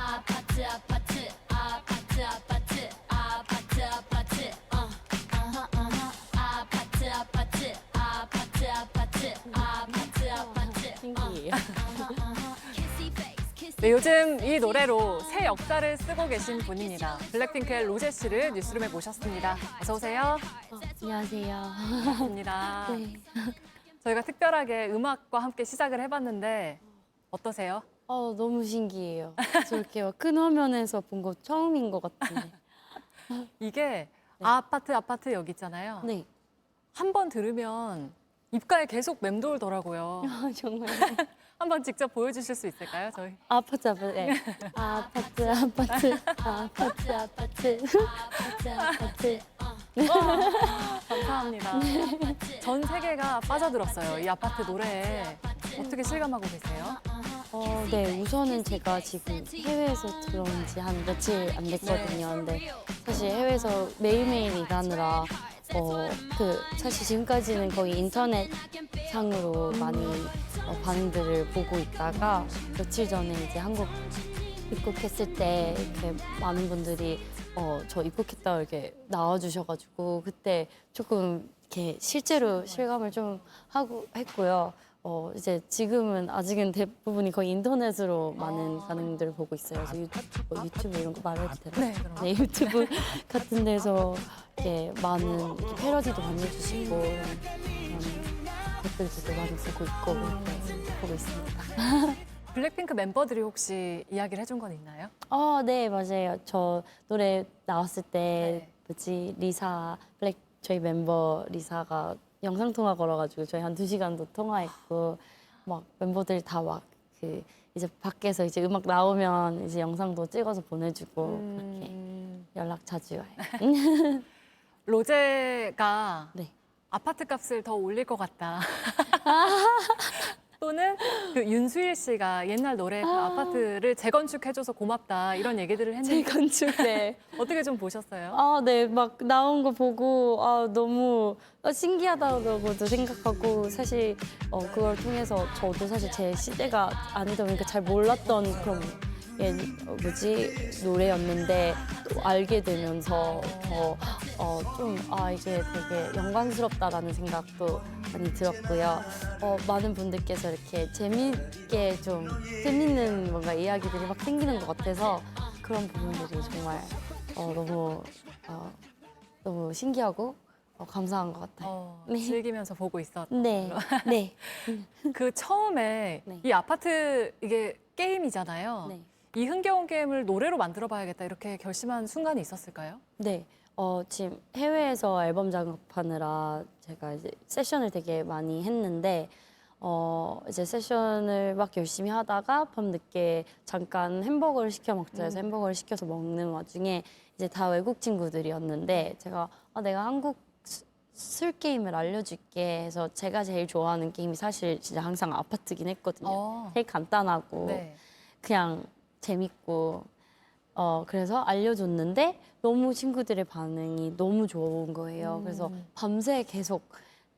아파트 아파트 아파트 아파트 아파트 아파트 아파트 아파트 아파트 아파트 아파트 아파트 신기해요. 네, 요즘 이 노래로 새 역사를 쓰고 계신 분입니다. 블랙핑크의 로제 씨를 뉴스룸에 모셨습니다. 어서 오세요. 안녕하세요. 반갑습니다. 네. 저희가 특별하게 음악과 함께 시작을 해봤는데 어떠세요? 너무 신기해요. 저렇게 큰 화면에서 본 거 처음인 것 같은데. 이게 네. 아파트 아파트 여기 있잖아요. 네. 한 번 들으면 입가에 계속 맴돌더라고요. 정말. 한번 직접 보여주실 수 있을까요, 저희? 아파트, 아파트. 네. 아파트, 아파트, 아파트, 아파트, 아파트, 아파트. 감사합니다. 전 세계가 빠져들었어요. 이 아파트 노래에. 어떻게 실감하고 계세요? 네, 우선은 제가 지금 해외에서 들어온 지 한 며칠 안 됐거든요. 근데 사실 해외에서 매일매일 일하느라 사실 지금까지는 거의 인터넷 상으로 많이 반응들을 보고 있다가 며칠 전에 이제 한국 입국했을 때 이렇게 많은 분들이 저 입국했다고 이렇게 나와주셔가지고 그때 조금 이렇게 실제로 실감을 좀 하고 했고요. 이제 지금은 아직은 대부분이 거의 인터넷으로 많은 반응들을 보고 있어요. 그래서 유튜브 이런 거 말해도 되나요? 네, 그럼. 네, 유튜브 같은 데서 이렇게 많은 이렇게 패러디도 많이 해주시고 이런 댓글들도 많이 보고 있고 이렇게 보고 있습니다. 블랙핑크 멤버들이 혹시 이야기를 해준 건 있나요? 네, 맞아요. 저 노래 나왔을 때 네. 뭐지 저희 멤버 리사가 영상 통화 걸어가지고 저희 한 2시간도 통화했고 막 멤버들 다 막 이제 밖에서 이제 음악 나오면 이제 영상도 찍어서 보내주고 그렇게 연락 자주 와요. 로제가 네. 아파트 값을 더 올릴 것 같다. 또는 그 윤수일 씨가 옛날 노래 그 아파트를 재건축해줘서 고맙다 이런 얘기들을 했는데 재건축 네. 어떻게 좀 보셨어요? 네, 막 나온 거 보고 너무 신기하다고도 생각하고 사실 그걸 통해서 저도 사실 제 시대가 아니다 보니까 잘 몰랐던 그런 노래였는데 또 알게 되면서 이게 되게 영광스럽다라는 생각도 많이 들었고요. 많은 분들께서 이렇게 재밌는 뭔가 이야기들이 막 생기는 것 같아서 그런 부분들이 정말 너무 신기하고 감사한 것 같아요. 네. 즐기면서 보고 있었. 네, 네, 그 처음에 네. 이 아파트 이게 게임이잖아요. 네. 이 흥겨운 게임을 노래로 만들어봐야겠다 이렇게 결심한 순간이 있었을까요? 네. 지금 해외에서 앨범 작업하느라 제가 이제 세션을 되게 많이 했는데 이제 세션을 막 열심히 하다가 밤늦게 잠깐 햄버거를 시켜 먹자 해서 햄버거를 시켜서 먹는 와중에 이제 다 외국 친구들이었는데 제가 내가 한국 술 게임을 알려줄게 해서 제가 제일 좋아하는 게임이 사실 진짜 항상 아파트긴 했거든요. 제일 간단하고 네. 그냥 재밌고 그래서 알려줬는데 너무 친구들의 반응이 너무 좋은 거예요. 그래서 밤새 계속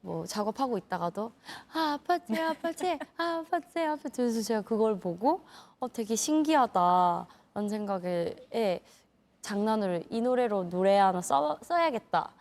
뭐 작업하고 있다가도 아파트 아파트 아파트 아파트 그래서 제가 그걸 보고 되게 신기하다라는 생각에 장난으로 이 노래로 노래 하나 써야겠다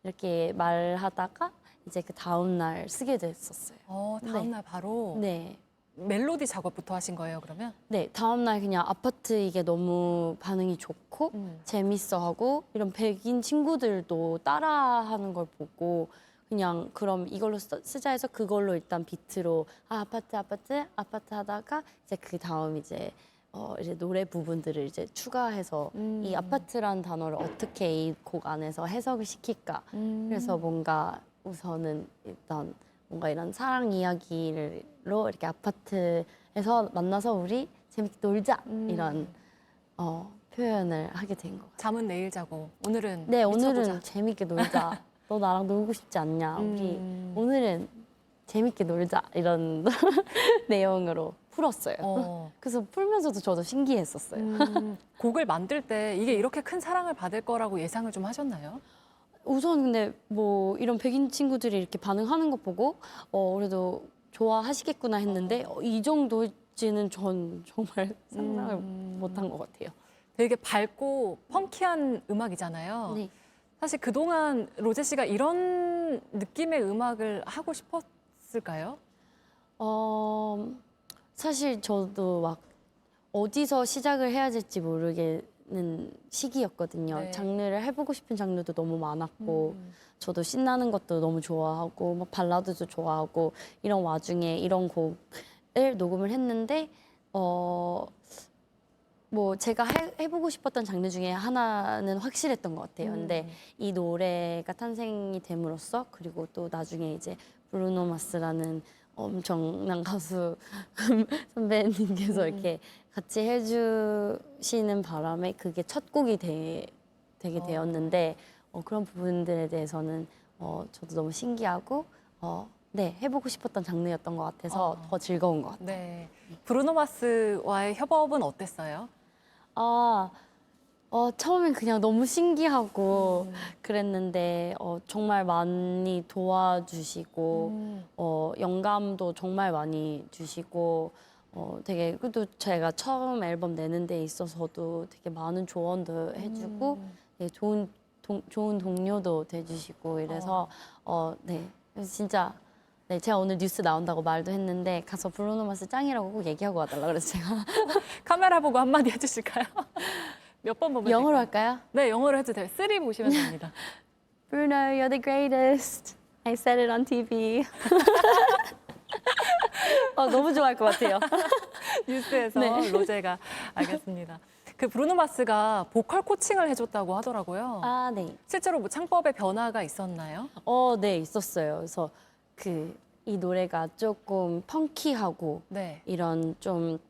이렇게 말하다가 이제 그 다음 날 쓰게 됐었어요. 다음 날 바로 네. 멜로디 작업부터 하신 거예요, 그러면? 네, 다음날 그냥 아파트 이게 너무 반응이 좋고 재밌어하고 이런 백인 친구들도 따라하는 걸 보고 그냥 그럼 이걸로 쓰자 해서 그걸로 일단 비트로 아파트 아파트 아파트 하다가 이제 그 다음 이제 노래 부분들을 이제 추가해서 이 아파트라는 단어를 어떻게 이 곡 안에서 해석을 시킬까 그래서 뭔가 우선은 일단 뭔가 이런 사랑 이야기로 이렇게 아파트에서 만나서 우리 재밌게 놀자 이런 표현을 하게 된 것 같아요. 잠은 내일 자고 오늘은 네, 미쳐보자. 오늘은 재밌게 놀자. 너 나랑 놀고 싶지 않냐? 우리 오늘은 재밌게 놀자 이런 내용으로 풀었어요. 그래서 풀면서도 저도 신기했었어요. 곡을 만들 때 이게 이렇게 큰 사랑을 받을 거라고 예상을 좀 하셨나요? 우선 근데 뭐 이런 백인 친구들이 이렇게 반응하는 거 보고 그래도 좋아하시겠구나 했는데 이 정도 지는 전 정말 상상을 못한 것 같아요. 되게 밝고 펑키한 음악이잖아요. 네. 사실 그동안 로제 씨가 이런 느낌의 음악을 하고 싶었을까요? 사실 저도 막 어디서 시작을 해야 될지 모르겠는 시기였거든요. 네. 장르를 해보고 싶은 장르도 너무 많았고, 저도 신나는 것도 너무 좋아하고, 막 발라드도 좋아하고, 이런 와중에 이런 곡을 녹음을 했는데, 뭐 제가 해보고 싶었던 장르 중에 하나는 확실했던 것 같아요. 근데 이 노래가 탄생이 됨으로써, 그리고 또 나중에 이제 브루노 마스라는 엄청난 가수 선배님께서 이렇게 같이 해주시는 바람에 그게 첫 곡이 되게 되었는데 그런 부분들에 대해서는 저도 너무 신기하고 네, 해보고 싶었던 장르였던 것 같아서 더 즐거운 것 같아요. 네. 브루노 마스와의 협업은 어땠어요? 처음엔 그냥 너무 신기하고 그랬는데 정말 많이 도와주시고 영감도 정말 많이 주시고 되게 그래도 제가 처음 앨범 내는 데 있어서도 되게 많은 조언도 해주고 네, 좋은 동료도 돼주시고 이래서 네 진짜 네, 제가 오늘 뉴스 나온다고 말도 했는데 가서 브루노 마스 짱이라고 꼭 얘기하고 와달라 그래서 제가 카메라 보고 한마디 해주실까요? 몇 번 보면 영어로 될까요? 할까요? 네, 영어로 해도 돼요. 3 보시면 됩니다. Bruno, you're the greatest. I said it on TV. 너무 좋아할 것 같아요. 뉴스에서 네. 로제가 알겠습니다. 그 브루노 마스가 보컬 코칭을 해줬다고 하더라고요. 아, 네. 실제로 뭐 창법에 변화가 있었나요? 네, 있었어요. 그래서 이 노래가 조금 펑키하고 네. 이런 좀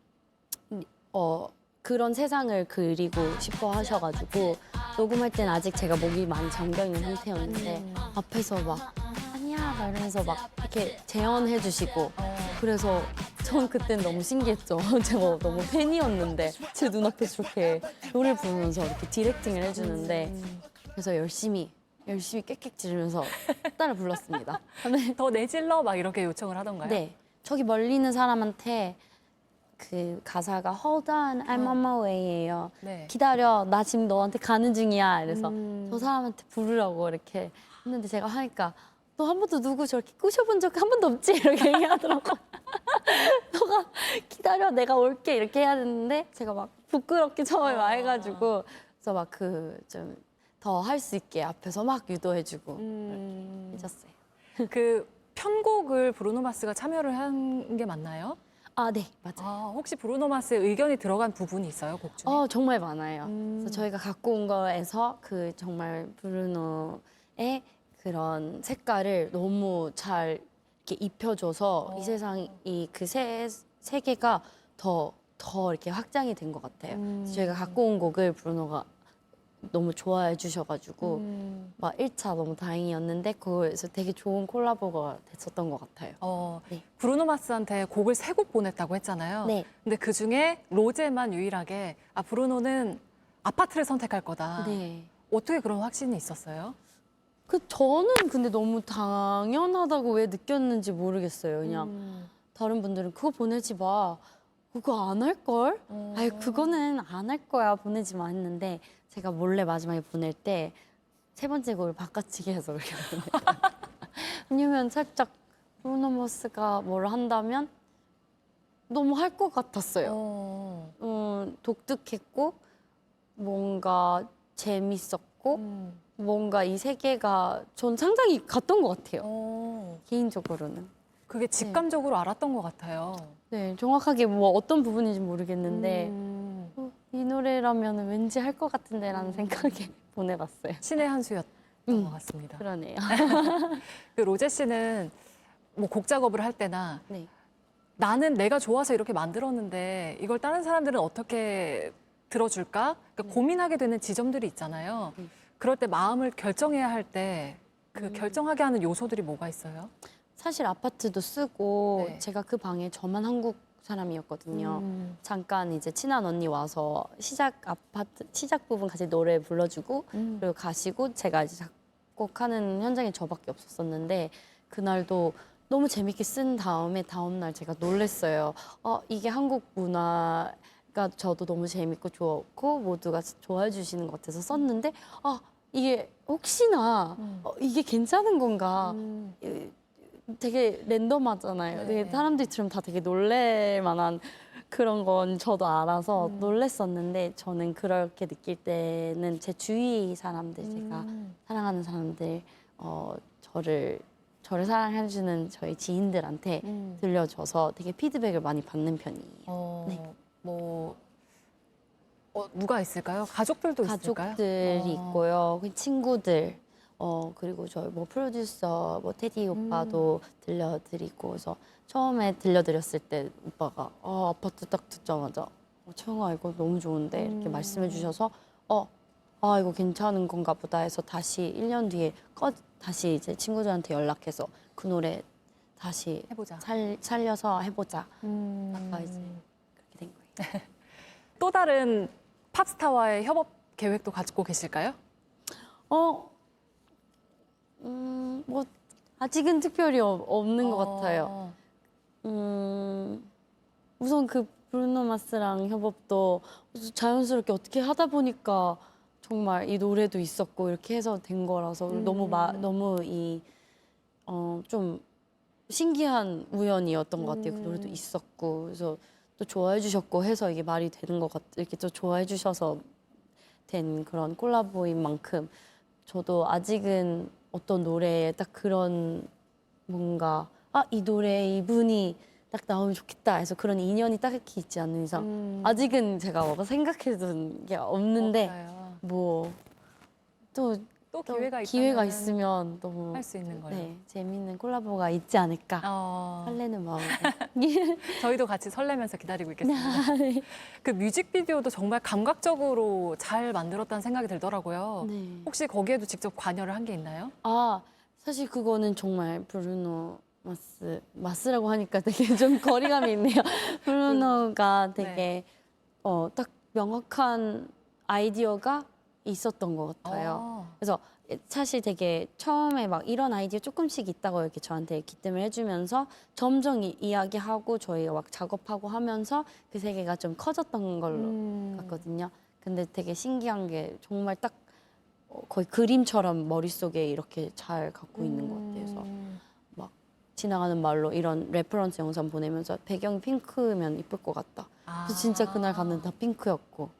그런 세상을 그리고 싶어 하셔가지고 녹음할 때는 아직 제가 목이 많이 잠겨 있는 상태였는데 앞에서 막 아니야 막 이러면서 막 이렇게 재현해 주시고 그래서 전 그땐 너무 신기했죠. 제가 너무 팬이었는데 제 눈앞에서 이렇게 노래 부르면서 이렇게 디렉팅을 해주는데 그래서 열심히 꽥꽥 지르면서 따라 불렀습니다. 네. 더 내질러 막 이렇게 요청을 하던가요? 네. 저기 멀리 있는 사람한테 그 가사가 Hold on, I'm on my way예요. 네. 기다려, 나 지금 너한테 가는 중이야. 이래서 저 사람한테 부르라고 이렇게 했는데 제가 하니까 너 한 번도 누구 저렇게 꼬셔본 적 한 번도 없지? 이렇게 얘기하더라고. 너가 기다려, 내가 올게 이렇게 해야 되는데 제가 막 부끄럽게 처음에 막 해가지고 그래서 막 좀 더 할 수 있게 앞에서 막 유도해주고 해줬어요. 그 편곡을 브루노 마스가 참여를 한 게 맞나요? 아, 네, 맞아요. 혹시 브루노 마스의 의견이 들어간 부분이 있어요, 곡 중에? 정말 많아요. 그래서 저희가 갖고 온 거에서 그 정말 브루노의 그런 색깔을 너무 잘 이렇게 입혀줘서 이 세상이 그 세계가 더 이렇게 확장이 된 것 같아요. 그래서 저희가 갖고 온 곡을 브루노가 너무 좋아해 주셔가지고 막 1차 너무 다행이었는데 그거에서 되게 좋은 콜라보가 됐었던 것 같아요. 네. 브루노 마스한테 곡을 3곡 보냈다고 했잖아요. 네. 근데 그 중에 로제만 유일하게 브루노는 아파트를 선택할 거다. 네. 어떻게 그런 확신이 있었어요? 저는 근데 너무 당연하다고 왜 느꼈는지 모르겠어요. 그냥 다른 분들은 그거 보내지 마. 그거 안 할걸? 아니, 그거는 안 할 거야. 보내지 마 했는데 제가 몰래 마지막에 보낼 때 3번째 곡을 바꿔치기 해서 그렇게 보냈어요. 왜냐면 살짝 브루노 마스가 뭘 한다면 너무 할 것 같았어요. 독특했고 뭔가 재밌었고 뭔가 이 세계가 전 상당히 갔던 것 같아요. 개인적으로는. 그게 직감적으로 알았던 것 같아요. 네, 정확하게 뭐 어떤 부분인지 모르겠는데 이 노래라면 왠지 할 것 같은데라는 생각에 보내봤어요. 신의 한 수였던 것 같습니다. 그러네요. 그 로제 씨는 뭐 곡 작업을 할 때나 네. 나는 내가 좋아서 이렇게 만들었는데 이걸 다른 사람들은 어떻게 들어줄까? 그러니까 고민하게 되는 지점들이 있잖아요. 그럴 때 마음을 결정해야 할 때 그 결정하게 하는 요소들이 뭐가 있어요? 사실 아파트도 쓰고 네. 제가 그 방에 저만 한국 사람이었거든요. 잠깐 이제 친한 언니 와서 시작 부분 같이 노래 불러주고 그리고 가시고 제가 이제 작곡하는 현장에 저밖에 없었었는데 그날도 너무 재밌게 쓴 다음에 다음날 제가 놀랬어요. 이게 한국 문화가 저도 너무 재밌고 좋았고 모두가 좋아해 주시는 것 같아서 썼는데 이게 혹시나 이게 괜찮은 건가 되게 랜덤하잖아요. 되게 사람들이 들으면 다 되게 놀랄 만한 그런 건 저도 알아서 놀랬었는데 저는 그렇게 느낄 때는 제 주위 사람들 제가 사랑하는 사람들 저를 사랑해주는 저희 지인들한테 들려줘서 되게 피드백을 많이 받는 편이에요. 네. 누가 있을까요? 가족들도 있을까요? 가족들이 있고요, 친구들, 그리고 저희 프로듀서 테디 오빠도 들려드리고, 그래서 처음에 들려드렸을 때 오빠가 아파트 딱 듣자마자 채영아 이거 너무 좋은데 이렇게 말씀해 주셔서 이거 괜찮은 건가 보다 해서 다시 1년 뒤에 다시 이제 친구들한테 연락해서 그 노래 다시 해보자. 살려서 해보자. 아까 이제 그렇게 된 거예요. 또 다른 팝스타와의 협업 계획도 가지고 계실까요? 아직은 특별히 없는 것 같아요. 우선 그 브루노 마스랑 협업도 자연스럽게 어떻게 하다 보니까 정말 이 노래도 있었고 이렇게 해서 된 거라서 너무 좀 신기한 우연이었던 것 같아요. 그 노래도 있었고 그래서 또 좋아해 주셨고 해서 이게 말이 되는 것 같아요. 이렇게 또 좋아해 주셔서 된 그런 콜라보인 만큼 저도 아직은 어떤 노래에 딱 그런 뭔가 이 노래에 이분이 딱 나오면 좋겠다 해서 그런 인연이 딱히 있지 않는 이상 아직은 제가 뭔가 생각해둔 게 없는데 또 기회가 있으면 너무 할 수 있는 걸로. 네, 재밌는 콜라보가 있지 않을까 설레는 마음으로 저희도 같이 설레면서 기다리고 있겠습니다. 네. 그 뮤직비디오도 정말 감각적으로 잘 만들었다는 생각이 들더라고요. 네. 혹시 거기에도 직접 관여를 한 게 있나요? 사실 그거는 정말 브루노 마스라고 하니까 되게 좀 거리감이 있네요. 브루노가 되게 딱 명확한 아이디어가 있었던 것 같아요. 그래서 사실 되게 처음에 막 이런 아이디어 조금씩 있다고 이렇게 저한테 기뜸을 해주면서 점점 이야기하고 저희가 막 작업하고 하면서 그 세계가 좀 커졌던 걸로 같거든요. 근데 되게 신기한 게 정말 딱 거의 그림처럼 머릿속에 이렇게 잘 갖고 있는 것 같아요. 그래서 막 지나가는 말로 이런 레퍼런스 영상 보내면서 배경이 핑크면 이쁠 것 같다. 그래서 진짜 그날 갔는데 다 핑크였고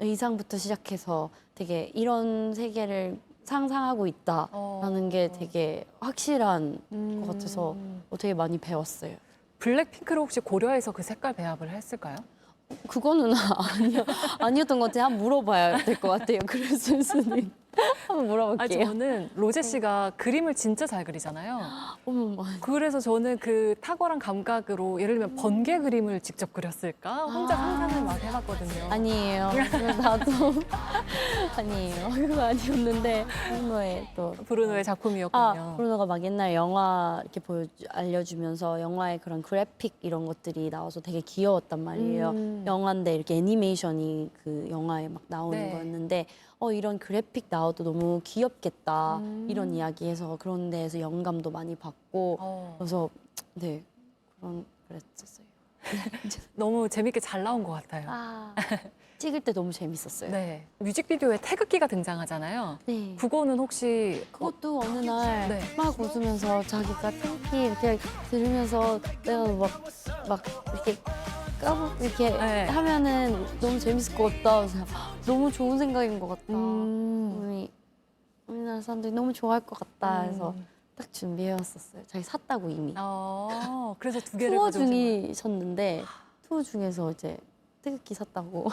의상부터 시작해서 되게 이런 세계를 상상하고 있다라는 게 되게 확실한 것 같아서 되게 많이 배웠어요. 블랙핑크를 혹시 고려해서 그 색깔 배합을 했을까요? 그거는 아니었던 것 같아요. 한번 물어봐야 될 것 같아요. 그랬을 수도 한번 물어볼게요. 저는 로제 씨가 그림을 진짜 잘 그리잖아요. 어머, 그래서 저는 그 탁월한 감각으로 예를 들면 번개 그림을 직접 그렸을까? 혼자 상상을 막 해봤거든요. 아니에요. 나도 아니에요. 그거 아니었는데 브루노의 작품이었군요. 브루노가 막 옛날 영화 이렇게 알려주면서 영화의 그런 그래픽 이런 것들이 나와서 되게 귀여웠단 말이에요. 영화인데 이렇게 애니메이션이 그 영화에 막 나오는 거였는데 이런 그래픽 나와도 너무 귀엽겠다 이런 이야기해서 그런 데에서 영감도 많이 받고 그래서 그랬었어요. 너무 재밌게 잘 나온 것 같아요. 찍을 때 너무 재밌었어요. 네, 뮤직비디오에 태극기가 등장하잖아요. 네. 그거는 혹시 그것도 어느 날 막 웃으면서 자기가 태극기 이렇게 들으면서 내가 막 이렇게 이렇게 하면은 너무 재밌을 것 같다. 그래서 너무 좋은 생각인 것 같다. 우리나라 사람들이 너무 좋아할 것 같다. 해서 딱 준비해왔었어요. 자기 샀다고 이미. 그래서 두 개를 투어 중이셨는데 투어 중에서 이제 태극기 샀다고.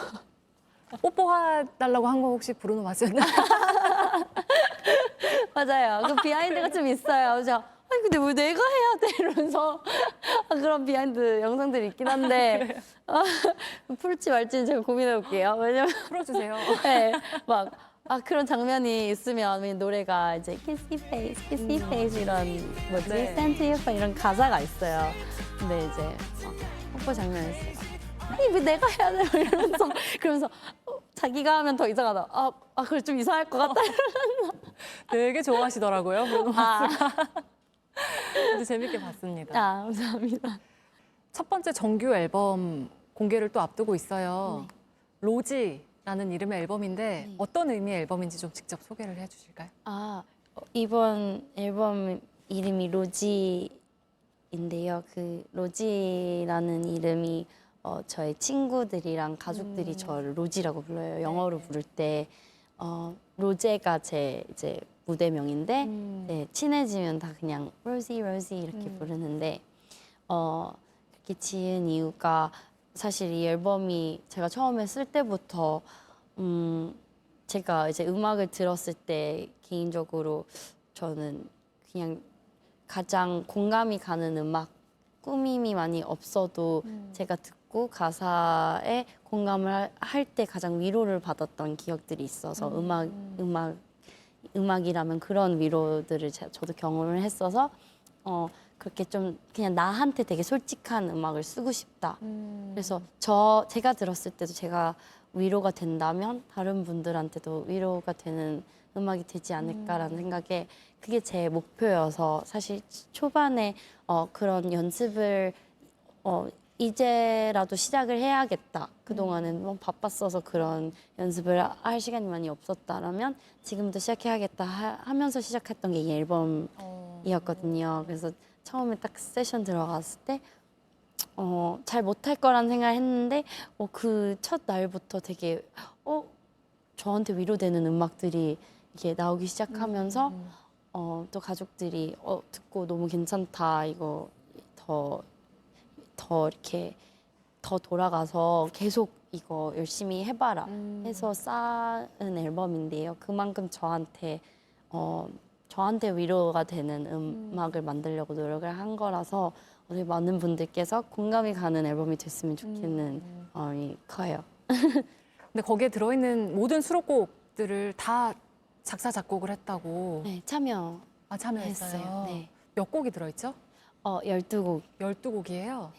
뽀뽀해달라고 한 거 혹시 브루노 마스였나요? 맞아요. 그 비하인드가 좀 있어요. 그래서 아니 근데 왜 내가 해야 돼? 이러면서 그런 비하인드 영상들이 있긴 한데 풀지 말지는 제가 고민해 볼게요. 왜냐면 풀어주세요. 네, 막 그런 장면이 있으면 노래가 이제 Kissy Face, Kissy Face 이런 뭐지? Send to you 이런 가사가 있어요. 근데 이제 막 뽀뽀 장면이 있어요. 아니 왜 내가 해야 돼? 이러면서 그러면서 자기가 하면 더 이상하다. 그래 좀 이상할 것 같다. 되게 좋아하시더라고요, 브루노 마스가. 아주 재밌게 봤습니다. 아, 감사합니다. 첫 번째 정규 앨범 공개를 또 앞두고 있어요. 네. 로지라는 이름의 앨범인데 네. 어떤 의미의 앨범인지 좀 직접 소개를 해주실까요? 아, 이번 앨범 이름이 로지인데요. 그 로지라는 이름이 저의 친구들이랑 가족들이 저를 로지라고 불러요. 영어로 부를 때 로제가 제 이제 무대명인데 네, 친해지면 다 그냥 로지 로지 이렇게 부르는데 그렇게 지은 이유가 사실 이 앨범이 제가 처음에 쓸 때부터 제가 이제 음악을 들었을 때 개인적으로 저는 그냥 가장 공감이 가는 음악 꾸밈이 많이 없어도 제가 듣고 가사에 공감을 할 때 가장 위로를 받았던 기억들이 있어서 음악이라면 그런 위로들을 저도 경험을 했어서 그렇게 좀 그냥 나한테 되게 솔직한 음악을 쓰고 싶다. 그래서 제가 들었을 때도 제가 위로가 된다면 다른 분들한테도 위로가 되는 음악이 되지 않을까라는 생각에 그게 제 목표여서 사실 초반에 그런 연습을 이제라도 시작을 해야겠다. 그동안은 너무 바빴어서 그런 연습을 할 시간이 많이 없었다라면 지금부터 시작해야겠다 하면서 시작했던 게 이 앨범이었거든요. 그래서 처음에 딱 세션 들어갔을 때 잘 못할 거란 생각을 했는데 그 첫 날부터 되게 저한테 위로되는 음악들이 이렇게 나오기 시작하면서 또 가족들이 듣고 너무 괜찮다 이거 더 이렇게 더 돌아가서 계속 이거 열심히 해봐라 해서 쌓은 앨범인데요. 그만큼 저한테 위로가 되는 음악을 만들려고 노력을 한 거라서 우리 많은 분들께서 공감이 가는 앨범이 됐으면 좋겠는 마음이 커요. 근데 거기에 들어있는 모든 수록곡들을 다 작사 작곡을 했다고. 네, 참여했어요. 참여했어요. 네. 몇 곡이 들어있죠? 12곡. 12곡이에요.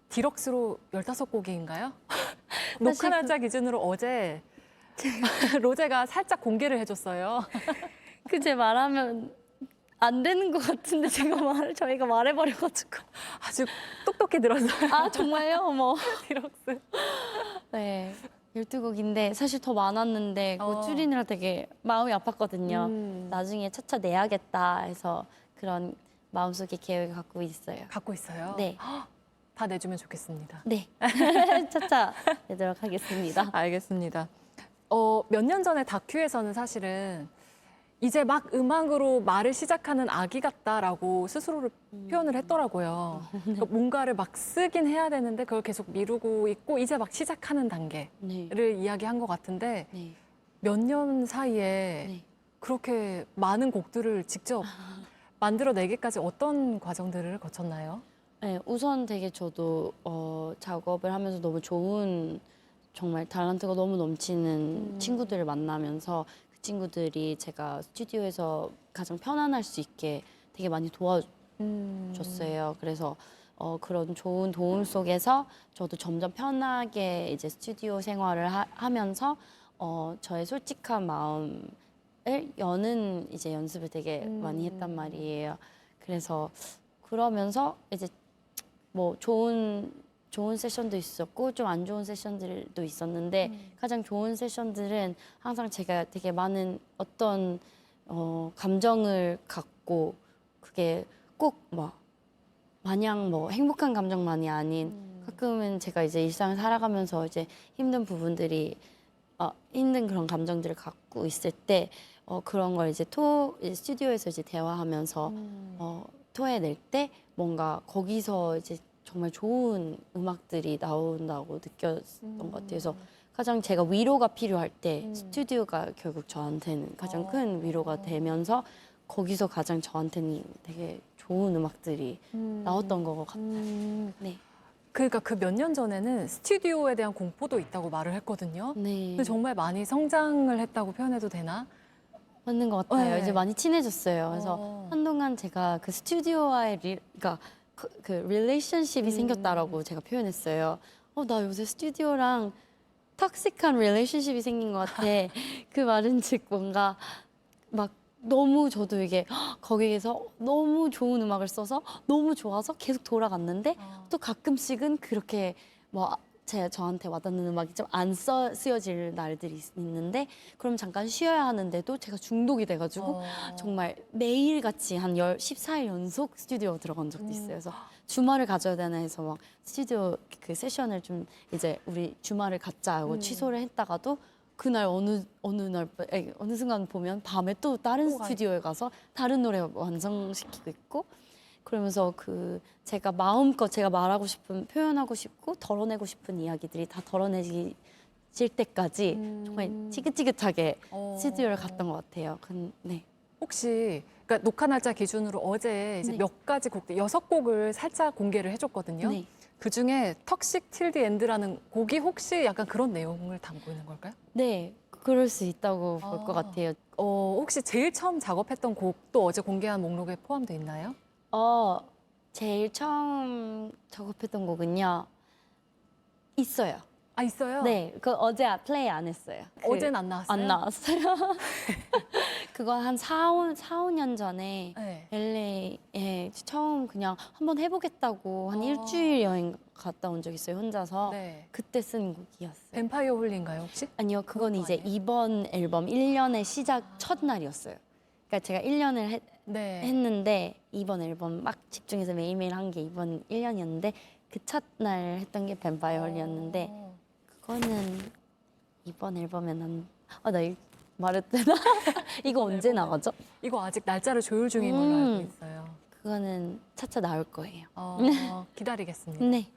디럭스로 15곡인가요? 녹화 날짜 기준으로 어제 로제가 살짝 공개를 해줬어요. 그제 말하면 안 되는 것 같은데 저희가 말해버려가지고. 아주 똑똑히 들었어요. 아, 정말요? 어머. 디럭스. 네. 12곡인데 사실 더 많았는데 그거 줄이느라 되게 마음이 아팠거든요. 나중에 차차 내야겠다 해서 그런 마음속에 계획을 갖고 있어요. 갖고 있어요? 네. 다 내주면 좋겠습니다. 네. 차차 내도록 하겠습니다. 알겠습니다. 몇 년 전에 다큐에서는 사실은 이제 막 음악으로 말을 시작하는 아기 같다라고 스스로를 표현을 했더라고요. 그러니까 뭔가를 막 쓰긴 해야 되는데 그걸 계속 미루고 있고 이제 막 시작하는 단계를 네. 이야기한 것 같은데 네. 몇 년 사이에 네. 그렇게 많은 곡들을 직접 만들어내기까지 어떤 과정들을 거쳤나요? 네, 우선 되게 저도 작업을 하면서 너무 좋은 정말 탤런트가 너무 넘치는 친구들을 만나면서 그 친구들이 제가 스튜디오에서 가장 편안할 수 있게 되게 많이 도와줬어요. 그래서 그런 좋은 도움 속에서 저도 점점 편하게 이제 스튜디오 생활을 하면서 저의 솔직한 마음을 여는 이제 연습을 되게 많이 했단 말이에요. 그래서 그러면서 이제 뭐 좋은 세션도 있었고 좀 안 좋은 세션들도 있었는데 가장 좋은 세션들은 항상 제가 되게 많은 어떤 감정을 갖고 그게 꼭 막 마냥 뭐 행복한 감정만이 아닌 가끔은 제가 이제 일상을 살아가면서 이제 힘든 부분들이 힘든 그런 감정들을 갖고 있을 때 그런 걸 이제 스튜디오에서 이제 대화하면서 토해낼 때 뭔가 거기서 이제 정말 좋은 음악들이 나온다고 느꼈던 것 같아요. 그래서 가장 제가 위로가 필요할 때 스튜디오가 결국 저한테는 가장 큰 위로가 되면서 거기서 가장 저한테는 되게 좋은 음악들이 나왔던 것 같아요. 네. 그러니까 그 몇 년 전에는 스튜디오에 대한 공포도 있다고 말을 했거든요. 네. 근데 정말 많이 성장을 했다고 표현해도 되나? 맞는 것 같아요. 네. 이제 많이 친해졌어요. 그래서 한동안 제가 그 스튜디오와의 그러니까 그 릴레이션십이 생겼다라고 제가 표현했어요. 나 요새 스튜디오랑 톡식한 릴레이션십이 생긴 것 같아. 그 말은 즉 뭔가 막 너무 저도 이게 거기에서 너무 좋은 음악을 써서 너무 좋아서 계속 돌아갔는데 또 가끔씩은 그렇게 뭐 저한테 와닿는 음악이 좀 안 쓰여질 날들이 있는데 그럼 잠깐 쉬어야 하는데도 제가 중독이 돼가지고 정말 매일같이 한 14일 연속 스튜디오 들어간 적도 있어요. 그래서 주말을 가져야 되나 해서 막 스튜디오 그 세션을 좀 이제 우리 주말을 갖자 하고 취소를 했다가도 그날 어느 순간 보면 밤에 또 다른 스튜디오에 가서 다른 노래 완성시키고 있고 그러면서 그 제가 마음껏 제가 말하고 싶은 표현하고 싶고 덜어내고 싶은 이야기들이 다 덜어내질 때까지 정말 지긋지긋하게 스튜디오를 갔던 것 같아요. 네. 혹시 그러니까 녹화 날짜 기준으로 어제 이제 네. 몇 가지 곡들 6곡을 살짝 공개를 해줬거든요. 네. 그 중에 턱식 틸 디 엔드라는 곡이 혹시 약간 그런 내용을 담고 있는 걸까요? 네, 그럴 수 있다고 볼 것 같아요. 혹시 제일 처음 작업했던 곡도 어제 공개한 목록에 포함되어 있나요? 제일 처음 작업했던 곡은요. 있어요. 아, 있어요? 네, 그 어제 플레이 안 했어요. 어제는 안 나왔어요? 안 나왔어요. 그거 한 4-5년 전에 네. LA에 처음 그냥 한번 해보겠다고 한 일주일 여행 갔다 온 적 있어요, 혼자서. 네. 그때 쓴 곡이었어요. 뱀파이어 홀리인가요, 혹시? 아니요, 그건 그것도 이제 아니에요? 이번 앨범 1년의 시작 첫날이었어요. 그러니까 제가 1년을 네. 했는데 이번 앨범 막 집중해서 매일매일 한 게 이번 1년이었는데 그 첫날 했던 게 뱀파이어홀리였는데 그거는 이번 앨범에 말해도 되나? 이거 언제 나가죠? 이거 아직 날짜를 조율 중인 걸로 알고 있어요. 그거는 차차 나올 거예요. 기다리겠습니다. 네.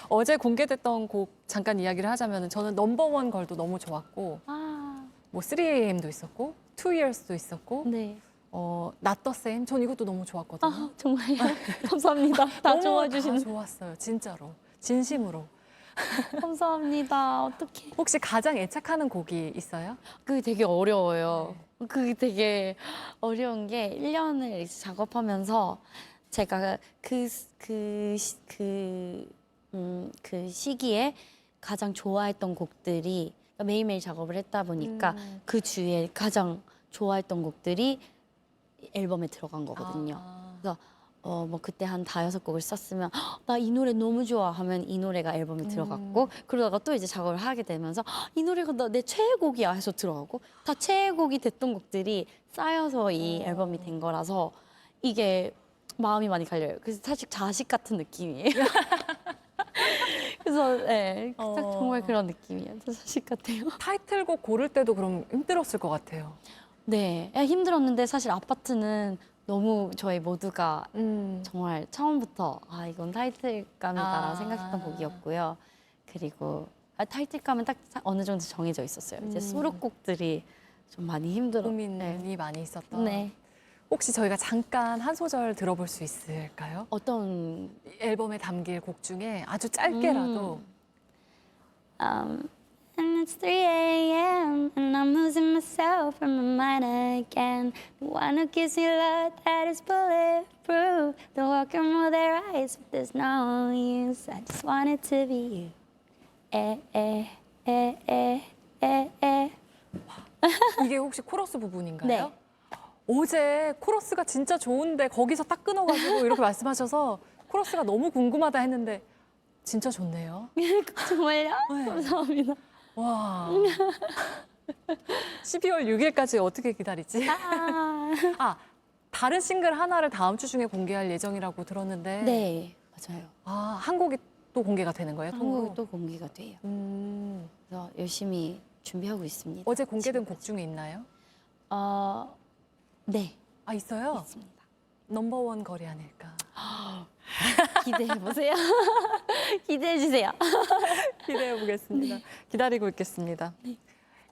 어제 공개됐던 곡 잠깐 이야기를 하자면 저는 넘버원 걸도 너무 좋았고 뭐 3AM도 있었고 2years도 있었고 네. Not the same 전 이것도 너무 좋았거든요. 정말요? 감사합니다. 다 너무 좋아해 주시는. 다 좋았어요. 진짜로. 진심으로. 감사합니다. 어떡해. 혹시 가장 애착하는 곡이 있어요? 그게 되게 어려워요. 그게 되게 어려운 게 1년을 작업하면서 제가 그 시기에 가장 좋아했던 곡들이 매일매일 작업을 했다 보니까 그 주에 가장 좋아했던 곡들이 앨범에 들어간 거거든요. 그래서 뭐 그때 한 5-6곡을 썼으면 나 이 노래 너무 좋아 하면 이 노래가 앨범에 들어갔고 그러다가 또 이제 작업을 하게 되면서 이 노래가 내 최애곡이야 해서 들어가고 다 최애곡이 됐던 곡들이 쌓여서 이 앨범이 된 거라서 이게 마음이 많이 갈려요. 그래서 사실 자식 같은 느낌이에요. 그래서 네, 정말 그런 느낌이에요. 자식 같아요. 타이틀곡 고를 때도 그럼 힘들었을 것 같아요. 네, 힘들었는데 사실 아파트는 너무 저희 모두가 정말 처음부터 이건 타이틀감이다라고 생각했던 곡이었고요. 그리고 타이틀감은 딱 어느 정도 정해져 있었어요. 이제 수록곡들이 좀 많이 고민이 많이 있었던. 네. 혹시 저희가 잠깐 한 소절 들어볼 수 있을까요? 어떤 앨범에 담길 곡 중에 아주 짧게라도. And it's 3 a.m. and I'm losing myself from my mind again. The one who gives me love that is bulletproof. The walk around their eyes, but there's no use. I just want it to be you. 이게 혹시 코러스 부분인가요? 네. 어제 코러스가 진짜 좋은데 거기서 딱 끊어가지고 이렇게 말씀하셔서 코러스가 너무 궁금하다 했는데 진짜 좋네요. 정말요? 네. 감사합니다. 와. 12월 6일까지 어떻게 기다리지? 다른 싱글 하나를 다음 주 중에 공개할 예정이라고 들었는데. 네, 맞아요. 한 곡이 또 공개가 되는 거예요? 통으로? 한국이 또 공개가 돼요. 그래서 열심히 준비하고 있습니다. 어제 공개된 곡 중에 있나요? 네, 있어요? 있습니다. 넘버원 거리 아닐까. 기대해 보세요. 기대해 주세요. 기대해 보겠습니다. 기다리고 있겠습니다.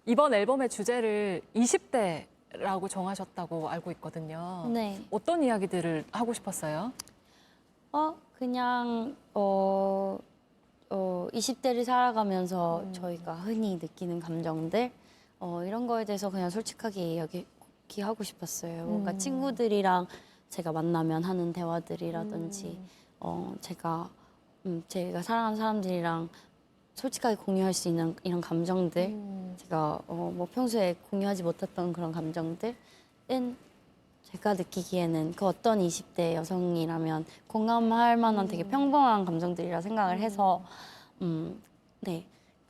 이번 앨범의 주제를 20대라고 정하셨다고 알고 있거든요. 네. 어떤 이야기들을 하고 싶었어요? 그냥 20대를 살아가면서 저희가 흔히 느끼는 감정들 이런 거에 대해서 그냥 솔직하게 이야기하고 싶었어요. 뭔가 친구들이랑 제가 만나면 하는 대화들이라든지 제가 사랑하는 사람들이랑 솔직하게 공유할 수 있는 이런 감정들 제가 뭐 평소에 공유하지 못했던 그런 감정들 제가 느끼기에는 그 어떤 20대 여성이라면 공감할 만한 되게 평범한 감정들이라 생각을 해서 네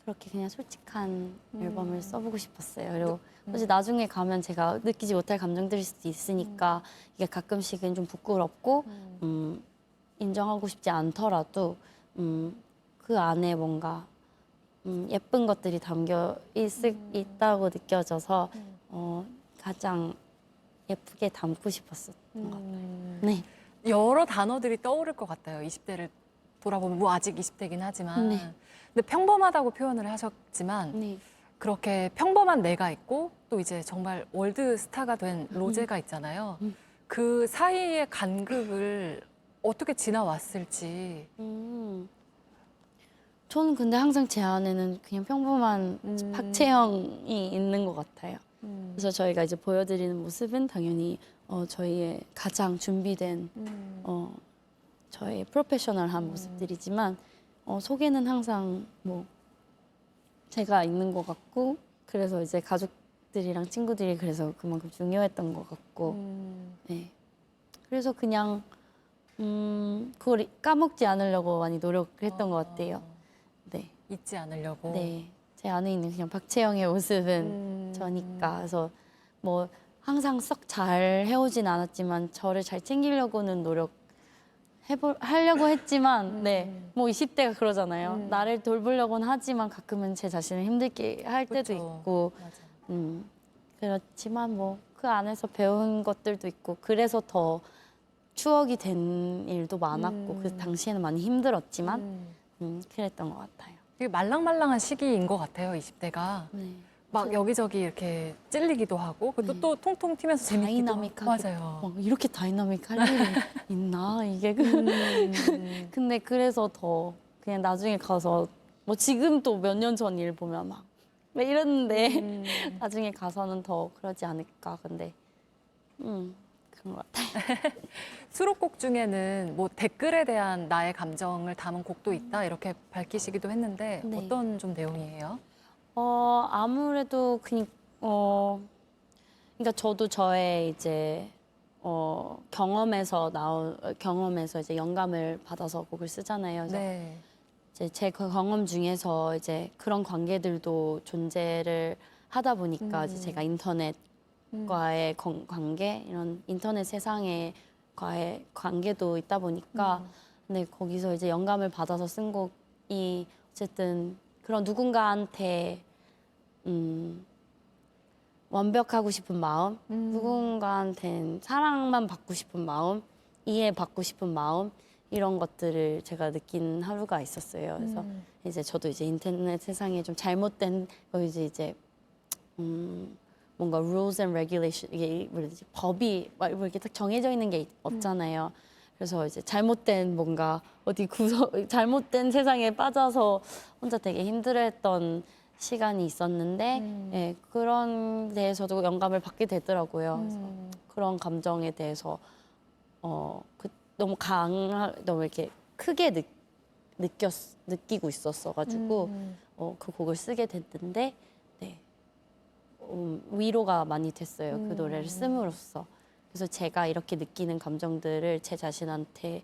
그렇게 그냥 솔직한 앨범을 써보고 싶었어요. 그리고 사실 나중에 가면 제가 느끼지 못할 감정들일 수도 있으니까 이게 가끔씩은 좀 부끄럽고 인정하고 싶지 않더라도 그 안에 뭔가 예쁜 것들이 담겨 있다고 느껴져서 가장 예쁘게 담고 싶었었던 것 같아요. 네. 여러 단어들이 떠오를 것 같아요. 20대를 돌아보면 뭐 아직 20대긴 하지만. 네. 근데 평범하다고 표현을 하셨지만 네. 그렇게 평범한 내가 있고 또 이제 정말 월드 스타가 된 로제가 있잖아요. 그 사이의 간극을 어떻게 지나왔을지. 저는 근데 항상 제 안에는 그냥 평범한 박채영이 있는 것 같아요. 그래서 저희가 이제 보여드리는 모습은 당연히 저희의 가장 준비된 저의 프로페셔널한 모습들이지만 속에는 항상 뭐 제가 있는 것 같고 그래서 이제 가족들이랑 친구들이 그래서 그만큼 중요했던 것 같고 네. 그래서 그냥 그걸 까먹지 않으려고 많이 노력했던 것 같아요. 네. 잊지 않으려고. 네. 제 안에 있는 그냥 박채영의 모습은 저니까. 그래서 뭐 항상 썩 잘 해오진 않았지만 저를 잘 챙기려고는 하려고 했지만 네. 뭐 20대가 그러잖아요. 나를 돌보려고는 하지만 가끔은 제 자신을 힘들게 할 때도 그쵸. 있고 맞아. 그렇지만 뭐 그 안에서 배운 것들도 있고 그래서 더 추억이 된 일도 많았고 그 당시에는 많이 힘들었지만 그랬던 것 같아요. 되게 말랑말랑한 시기인 것 같아요, 20대가. 네. 막 여기저기 이렇게 찔리기도 하고 그리고 또 통통 튀면서 재밌기도 하고. 다이나믹하게 맞아요. 이렇게 다이나믹할 일이 있나 이게 근데 그래서 더 그냥 나중에 가서 뭐 지금 또 몇 년 전 일 보면 막 왜 이랬는데 나중에 가서는 더 그러지 않을까 근데 그런 것 같아요. 수록곡 중에는 뭐 댓글에 대한 나의 감정을 담은 곡도 있다 이렇게 밝히시기도 했는데 네. 어떤 좀 내용이에요? 아무래도 그러니까 저도 저의 이제 경험에서 이제 영감을 받아서 곡을 쓰잖아요. 그래서 네. 이제 제 경험 중에서 이제 그런 관계들도 존재를 하다 보니까 이제 제가 인터넷과의 관계 이런 인터넷 세상과의 관계도 있다 보니까 근데 거기서 이제 영감을 받아서 쓴 곡이 어쨌든 그런 누군가한테 완벽하고 싶은 마음, 누군가한텐 사랑만 받고 싶은 마음, 이해받고 싶은 마음 이런 것들을 제가 느낀 하루가 있었어요. 그래서 이제 저도 이제 인터넷 세상에 좀 잘못된 이제 뭔가 rules and regulation 이게 뭐지 법이 막 이렇게 딱 정해져 있는 게 없잖아요. 그래서 이제 잘못된 뭔가 잘못된 세상에 빠져서 혼자 되게 힘들어했던 시간이 있었는데 예, 그런 데에서도 영감을 받게 되더라고요. 그래서 그런 감정에 대해서 너무 이렇게 크게 느끼고 있었어가지고 그 곡을 쓰게 됐는데 네, 위로가 많이 됐어요. 그 노래를 씀으로써. 그래서 제가 이렇게 느끼는 감정들을 제 자신한테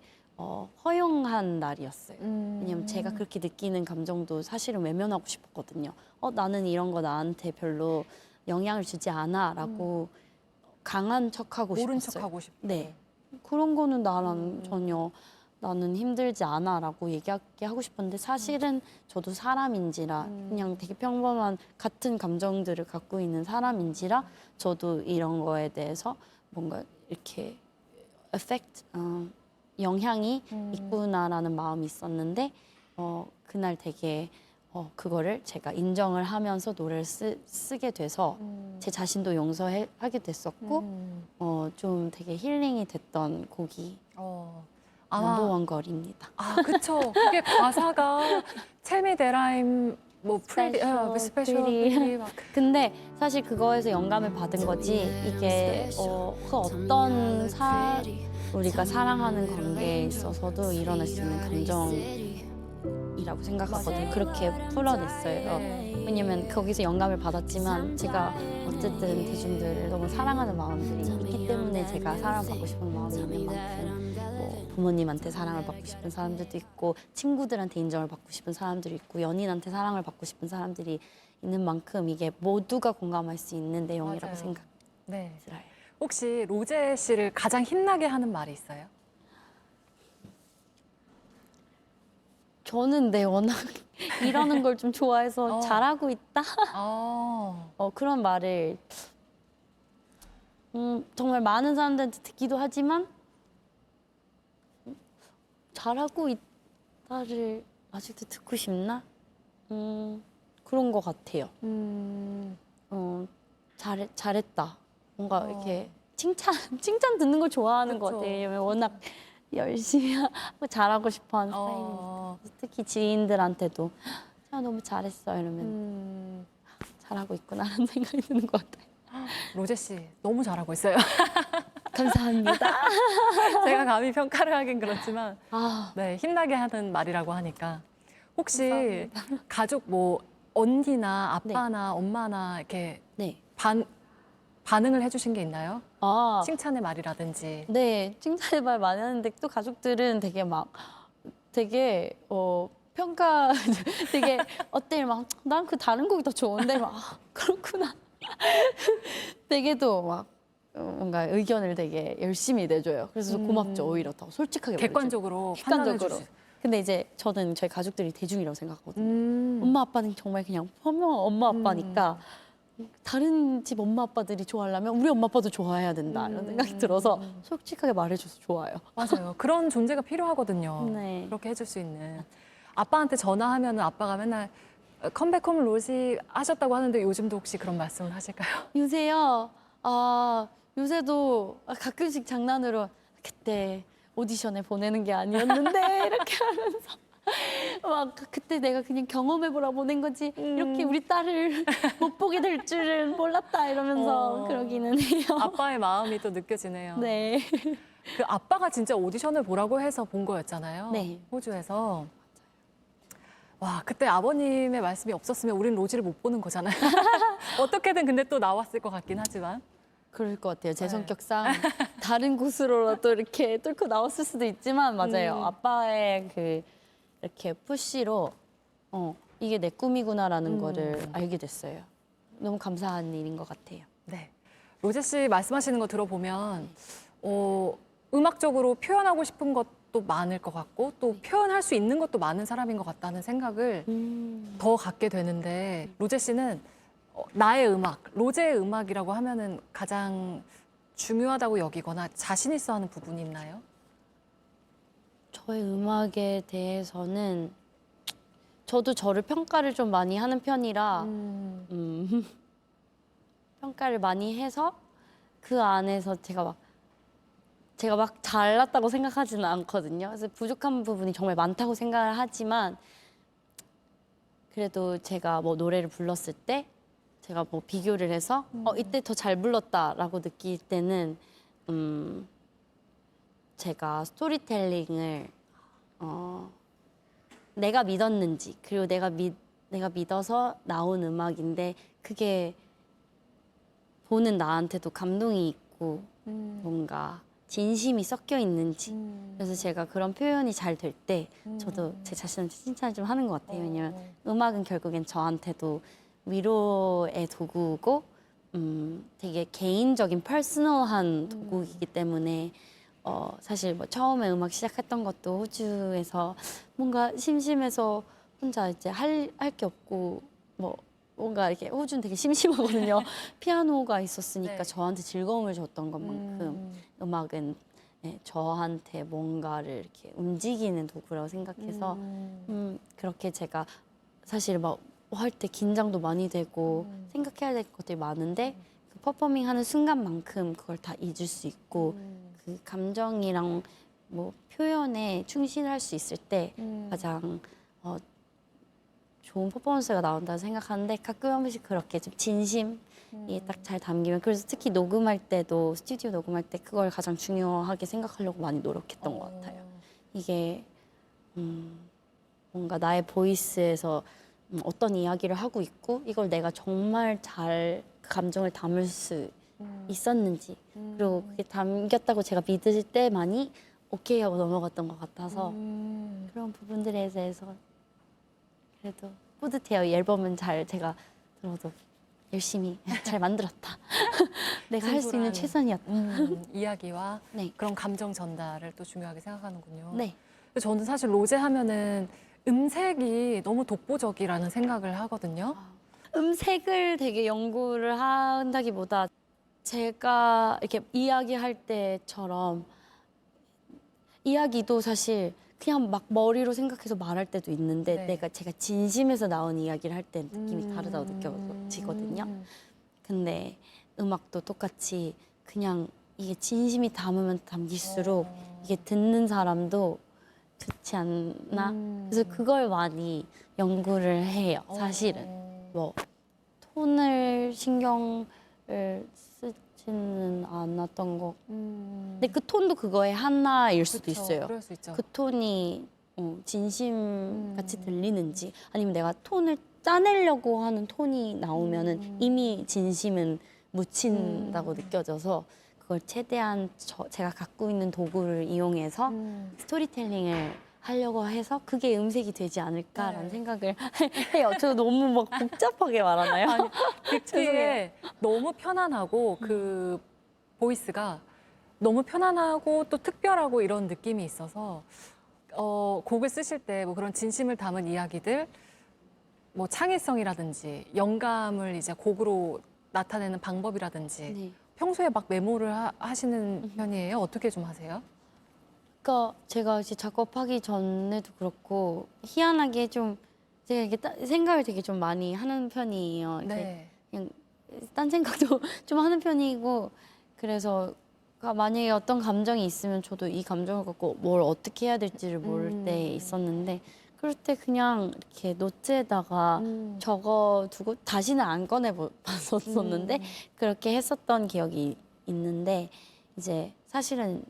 허용한 날이었어요. 왜냐면 제가 그렇게 느끼는 감정도 사실은 외면하고 싶었거든요. 나는 이런 거 나한테 별로 영향을 주지 않아 라고 강한 척하고 모른 싶었어요. 척하고 싶고. 네. 그런 거는 나랑 전혀 나는 힘들지 않아 라고 얘기하고 싶었는데 사실은 저도 사람인지라 그냥 되게 평범한 같은 감정들을 갖고 있는 사람인지라 저도 이런 거에 대해서 뭔가 이렇게 영향이 있구나라는 마음이 있었는데 그날 되게 그거를 제가 인정을 하면서 노래를 쓰게 돼서 제 자신도 용서하게 됐었고 좀 되게 힐링이 됐던 곡이 넘버원걸입니다. 그쵸. 그게 가사가 Tell me that I'm 뭐 스페셜 근데 사실 그거에서 영감을 받은 거지 이게 그 어떤 우리가 사랑하는 관계에 있어서도 일어날 수 있는 감정 영감이라고 생각하거든요. 맞아요. 그렇게 풀어냈어요. 네. 왜냐면 거기서 영감을 받았지만 제가 어쨌든 대중들을 너무 사랑하는 마음들이 있기 때문에 제가 사랑받고 싶은 마음이 있는 만큼 뭐 부모님한테 사랑을 받고 싶은 사람들도 있고 친구들한테 인정을 받고 싶은 사람들이 있고 연인한테 사랑을 받고 싶은 사람들이 있는 만큼 이게 모두가 공감할 수 있는 내용이라고 맞아요. 생각 네. 들어요. 혹시 로제 씨를 가장 힘나게 하는 말이 있어요? 저는 워낙 일하는 걸 좀 좋아해서 어. 잘하고 있다? 그런 말을 정말 많은 사람들한테 듣기도 하지만 잘하고 있다를 아직도 듣고 싶나? 그런 것 같아요. 잘했다. 뭔가 이렇게 칭찬 듣는 걸 좋아하는 것 그쵸. 같아요. 왜냐면 워낙 열심히 하고 잘하고 싶어 하는 스타일이니까. 특히 지인들한테도 너무 잘했어 이러면 잘하고 있구나라는 생각이 드는 것 같아요. 로제 씨 너무 잘하고 있어요. 감사합니다. 제가 감히 평가를 하긴 그렇지만 아, 네, 힘나게 하는 말이라고 하니까 혹시 감사합니다. 가족 뭐 언니나 아빠나 엄마나 이렇게 네. 반응을 해주신 게 있나요? 아, 칭찬의 말이라든지. 네. 칭찬의 말 많이 하는데 또 가족들은 되게 평가 되게 어때 막 난 그 다른 곡이 더 좋은데 막 그렇구나. 되게도 막 뭔가 의견을 되게 열심히 내줘요. 그래서 고맙죠. 오히려 더 솔직하게 말해줘요. 객관적으로 판단해 객관적으로. 주시. 근데 이제 저는 저희 가족들이 대중이라고 생각하거든요. 음. 엄마 아빠는 정말 그냥 분명 엄마 아빠니까 다른 집 엄마 아빠들이 좋아하려면 우리 엄마 아빠도 좋아해야 된다 이런 생각이 들어서 솔직하게 말해줘서 좋아요. 맞아요. 그런 존재가 필요하거든요. 네. 그렇게 해줄 수 있는. 아빠한테 전화하면 아빠가 맨날 컴백홈 로지 하셨다고 하는데 요즘도 혹시 그런 말씀을 하실까요? 요새요. 요새도 가끔씩 장난으로 그때 오디션에 보내는 게 아니었는데 이렇게 하면서 막 그때 내가 그냥 경험해보라 보낸 거지 이렇게 우리 딸을 못 보게 될 줄은 몰랐다 이러면서 그러기는 해요. 아빠의 마음이 또 느껴지네요. 네. 그 아빠가 진짜 오디션을 보라고 해서 본 거였잖아요. 네. 호주에서. 와, 그때 아버님의 말씀이 없었으면 우린 로지를 못 보는 거잖아요. 어떻게든 근데 또 나왔을 것 같긴 하지만. 그럴 것 같아요. 제 네. 성격상 다른 곳으로라도 이렇게 뚫고 나왔을 수도 있지만 맞아요. 아빠의 그 이렇게 푸시로 이게 내 꿈이구나라는 거를 알게 됐어요. 너무 감사한 일인 것 같아요. 네. 로제 씨 말씀하시는 거 들어보면 음악적으로 표현하고 싶은 것도 많을 것 같고 또 표현할 수 있는 것도 많은 사람인 것 같다는 생각을 더 갖게 되는데 로제 씨는 나의 음악, 로제의 음악이라고 하면은 가장 중요하다고 여기거나 자신 있어 하는 부분이 있나요? 저의 음악에 대해서는 저도 저를 평가를 좀 많이 하는 편이라 평가를 많이 해서 그 안에서 제가 막 잘났다고 생각하지는 않거든요. 그래서 부족한 부분이 정말 많다고 생각을 하지만 그래도 제가 뭐 노래를 불렀을 때 제가 뭐 비교를 해서 이때 더 잘 불렀다라고 느낄 때는 제가 스토리텔링을 내가 믿었는지 그리고 내가 믿어서 나온 음악인데 그게 보는 나한테도 감동이 있고 뭔가 진심이 섞여 있는지 그래서 제가 그런 표현이 잘 될 때 저도 제 자신한테 칭찬을 좀 하는 것 같아요. 왜냐면 음악은 결국엔 저한테도 위로의 도구고 되게 개인적인 퍼스널한 도구이기 때문에 사실 뭐 처음에 음악 시작했던 것도 호주에서 뭔가 심심해서 혼자 이제 할 게 없고 뭐 뭔가 이렇게 호주는 되게 심심하거든요. 피아노가 있었으니까 네. 저한테 즐거움을 줬던 것만큼 음악은 네, 저한테 뭔가를 이렇게 움직이는 도구라고 생각해서 그렇게 제가 사실 막 할 때 긴장도 많이 되고 생각해야 될 것들이 많은데 그 퍼포밍하는 순간만큼 그걸 다 잊을 수 있고 그 감정이랑 뭐 표현에 충실할 수 있을 때 가장 좋은 퍼포먼스가 나온다고 생각하는데 가끔 한 번씩 그렇게 좀 진심이 딱 잘 담기면 그래서 특히 녹음할 때도 스튜디오 녹음할 때 그걸 가장 중요하게 생각하려고 많이 노력했던 것 같아요. 이게 뭔가 나의 보이스에서 어떤 이야기를 하고 있고 이걸 내가 정말 잘 그 감정을 담을 수 있었는지 그리고 그게 담겼다고 제가 믿을 때만이 오케이 하고 넘어갔던 것 같아서 그런 부분들에 대해서 그래도 뿌듯해요. 이 앨범은 잘 제가 들어도 열심히 잘 만들었다. 내가 할 수 있는 최선이었다. 이야기와 네. 그런 감정 전달을 또 중요하게 생각하는군요. 네. 근데 저는 사실 로제 하면은 음색이 너무 독보적이라는 생각을 하거든요. 음색을 되게 연구를 한다기보다 제가 이렇게 이야기할 때처럼 이야기도 사실 그냥 막 머리로 생각해서 말할 때도 있는데 네. 제가 진심에서 나온 이야기를 할 때 느낌이 다르다고 느껴지거든요. 근데 음악도 똑같이 그냥 이게 진심이 담으면 담길수록 이게 듣는 사람도 좋지 않나? 그래서 그걸 많이 연구를 해요. 사실은 뭐 톤을 신경을 쓰지는 않았던 거. 근데 그 톤도 그거의 하나일 수도 있어요. 그럴 수 있죠. 그 톤이 진심 같이 들리는지 아니면 내가 톤을 짜내려고 하는 톤이 나오면은 이미 진심은 묻힌다고 느껴져서 그걸 최대한 제가 갖고 있는 도구를 이용해서 스토리텔링을 하려고 해서 그게 음색이 되지 않을까라는 네. 생각을 해요. 저 너무 막 복잡하게 말하나요? 아니, 듣기에 너무 편안하고 그 보이스가 너무 편안하고 또 특별하고 이런 느낌이 있어서 곡을 쓰실 때 뭐 그런 진심을 담은 이야기들 뭐 창의성이라든지 영감을 이제 곡으로 나타내는 방법이라든지 네. 평소에 막 메모를 하시는 편이에요? 어떻게 좀 하세요? 그러니까 제가 이제 작업하기 전에도 그렇고 희한하게 좀 제가 이게 생각을 되게 좀 많이 하는 편이에요. 이렇게 네. 그냥 딴 생각도 좀 하는 편이고 그래서 만약에 어떤 감정이 있으면 저도 이 감정을 갖고 뭘 어떻게 해야 될지를 모를 때 있었는데 그럴 때 그냥 이렇게 노트에다가 적어두고 다시는 안 꺼내봤었는데 그렇게 했었던 기억이 있는데 이제 사실은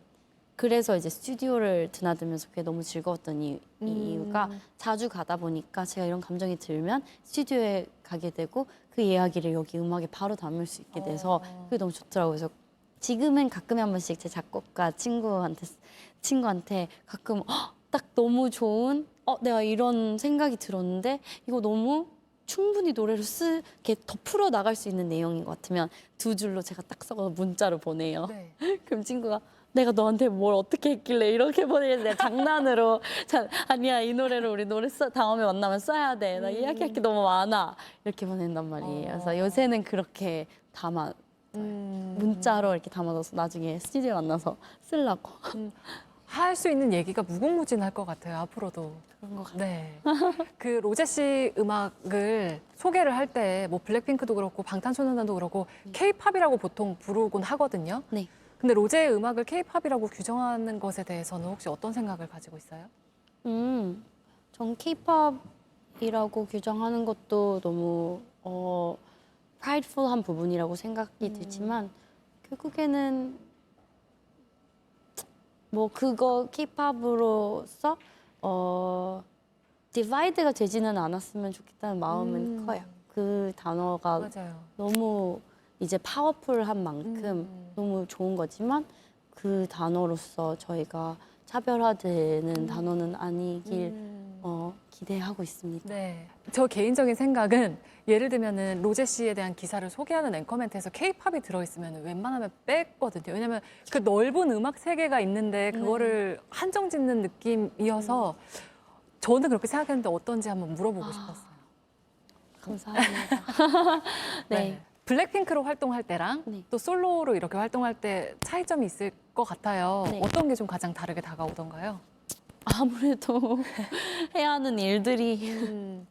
그래서 이제 스튜디오를 드나들면서 그게 너무 즐거웠던 이유가 자주 가다 보니까 제가 이런 감정이 들면 스튜디오에 가게 되고 그 이야기를 여기 음악에 바로 담을 수 있게 돼서 그게 너무 좋더라고요. 그래서 지금은 가끔에 한 번씩 제 작곡가 친구한테 가끔 딱 너무 좋은 내가 이런 생각이 들었는데 이거 너무 충분히 노래로 이렇게 더 풀어 나갈 수 있는 내용인 것 같으면 두 줄로 제가 딱 써서 문자로 보내요. 네. 그럼 친구가 내가 너한테 뭘 어떻게 했길래 이렇게 보내는데 내가 장난으로 아니야 이 노래를 우리 다음에 만나면 써야 돼. 나 이야기할 게 너무 많아. 이렇게 보낸단 말이에요. 그래서 요새는 그렇게 담아 문자로 이렇게 담아둬서 나중에 스튜디오 만나서 쓰려고 할 수 있는 얘기가 무궁무진할 것 같아요, 앞으로도. 그런 것 같아요. 네. 그 로제 씨 음악을 소개를 할 때 뭐 블랙핑크도 그렇고 방탄소년단도 그렇고 K-팝이라고 보통 부르곤 하거든요. 네. 근데 로제의 음악을 K-팝이라고 규정하는 것에 대해서는 혹시 어떤 생각을 가지고 있어요? 전 K-팝이라고 규정하는 것도 너무 프라이드풀한 부분이라고 생각이 들지만 결국에는 뭐 그거 K-팝으로서 디바이드가 되지는 않았으면 좋겠다는 마음은 커요. 그 단어가 맞아요. 너무 이제 파워풀한 만큼 너무 좋은 거지만 그 단어로서 저희가 차별화되는 단어는 아니길 기대하고 있습니다. 네. 저 개인적인 생각은 예를 들면은 로제 씨에 대한 기사를 소개하는 앵커멘트에서 K-팝이 들어있으면 웬만하면 뺐거든요. 왜냐면 그 넓은 음악 세계가 있는데 그거를 한정 짓는 느낌이어서 저는 그렇게 생각했는데 어떤지 한번 물어보고 싶었어요. 감사합니다. 네. 블랙핑크로 활동할 때랑 네. 또 솔로로 이렇게 활동할 때 차이점이 있을 것 같아요. 네. 어떤 게 좀 가장 다르게 다가오던가요? 아무래도 해야 하는 일들이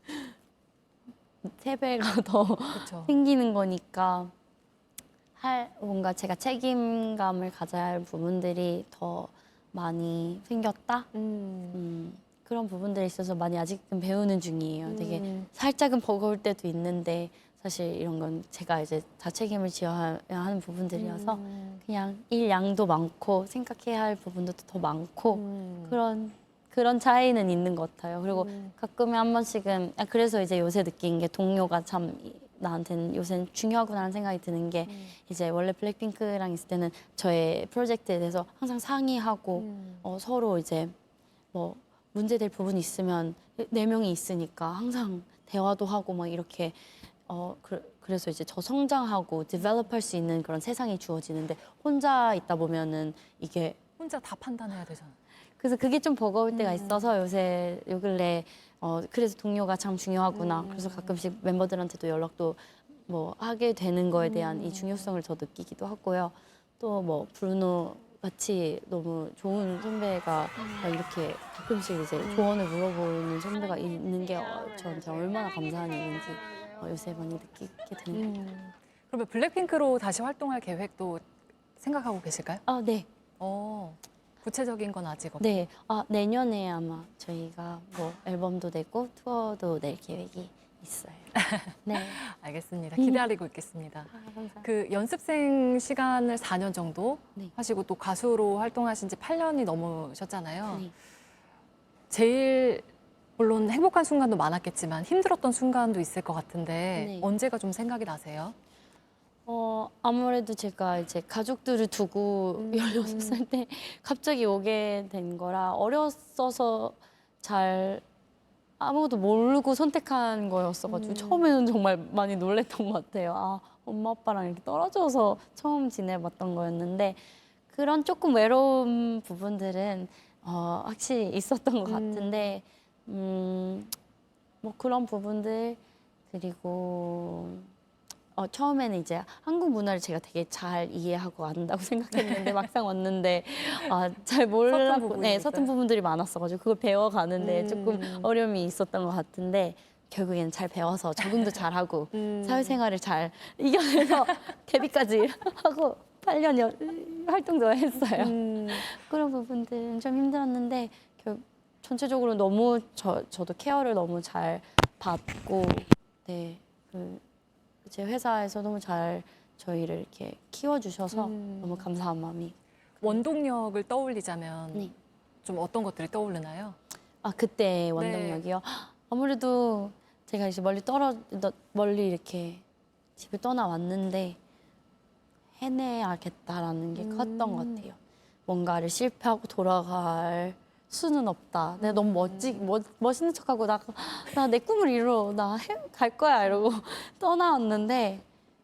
세 배가 더 그렇죠. 생기는 거니까 뭔가 제가 책임감을 가져야 할 부분들이 더 많이 생겼다. 그런 부분들에 있어서 많이 아직은 배우는 중이에요. 되게 살짝은 버거울 때도 있는데 사실 이런 건 제가 이제 다 책임을 지어야 하는 부분들이어서 그냥 일 양도 많고 생각해야 할 부분도 더 많고 그런 그런 차이는 있는 것 같아요. 그리고 가끔에 한 번씩은 그래서 이제 요새 느낀 게 동료가 참 나한테는 요새 중요하구나라는 생각이 드는 게 이제 원래 블랙핑크랑 있을 때는 저의 프로젝트에 대해서 항상 상의하고 서로 이제 뭐 문제될 부분이 있으면 네 명이 있으니까 항상 대화도 하고 막 이렇게 그래서 이제 저 성장하고 디벨롭할 수 있는 그런 세상이 주어지는데 혼자 있다 보면은 이게 혼자 다 판단해야 되잖아요. 그래서 그게 좀 버거울 때가 있어서 요새 요 근래 그래서 동료가 참 중요하구나. 그래서 가끔씩 멤버들한테도 연락도 뭐 하게 되는 거에 대한 이 중요성을 더 느끼기도 하고요. 또 뭐 브루노 같이 너무 좋은 선배가 이렇게 가끔씩 이제 조언을 물어보는 선배가 있는 게 저한테 얼마나 감사한 일인지 요새 많이 느끼게 되는 것 같아요. 그러면 블랙핑크로 다시 활동할 계획도 생각하고 계실까요? 아, 네. 구체적인 건 아직 없고. 네. 내년에 아마 저희가 뭐 앨범도 내고 투어도 낼 계획이 있어요. 네. 알겠습니다. 기다리고 있겠습니다. 감사합니다. 그 연습생 시간을 4년 정도 네. 하시고 또 가수로 활동하신 지 8년이 넘으셨잖아요. 네. 제일 물론 행복한 순간도 많았겠지만 힘들었던 순간도 있을 것 같은데 네. 언제가 좀 생각이 나세요? 아무래도 제가 이제 가족들을 두고 16살 때 갑자기 오게 된 거라 어렸어서 잘 아무것도 모르고 선택한 거였어가지고 처음에는 정말 많이 놀랬던 것 같아요. 아, 엄마 아빠랑 이렇게 떨어져서 처음 지내봤던 거였는데 그런 조금 외로운 부분들은 확실히 있었던 것 같은데 뭐 그런 부분들 그리고 처음에는 이제 한국 문화를 제가 되게 잘 이해하고 안다고 생각했는데 막상 왔는데 잘 몰랐고 부분이 서툰 부분들이 많았어가지고 그걸 배워가는데 조금 어려움이 있었던 것 같은데 결국에는 잘 배워서 적응도 잘하고 사회생활을 잘 이겨내서 데뷔까지 하고 8년 활동도 했어요. 그런 부분들은 좀 힘들었는데 전체적으로 너무 저도 케어를 너무 잘 받고 네. 제 회사에서 너무 잘 저희를 이렇게 키워주셔서 너무 감사한 마음이. 원동력을 떠올리자면 네. 좀 어떤 것들이 떠오르나요? 그때 원동력이요. 아무래도 제가 이제 멀리 이렇게 집을 떠나왔는데 해내야겠다라는 게 컸던 것 같아요. 뭔가를 실패하고 돌아갈 수는 없다. 내가 너무 멋있는 척하고 나 내 꿈을 이루러 갈 거야 이러고 떠나왔는데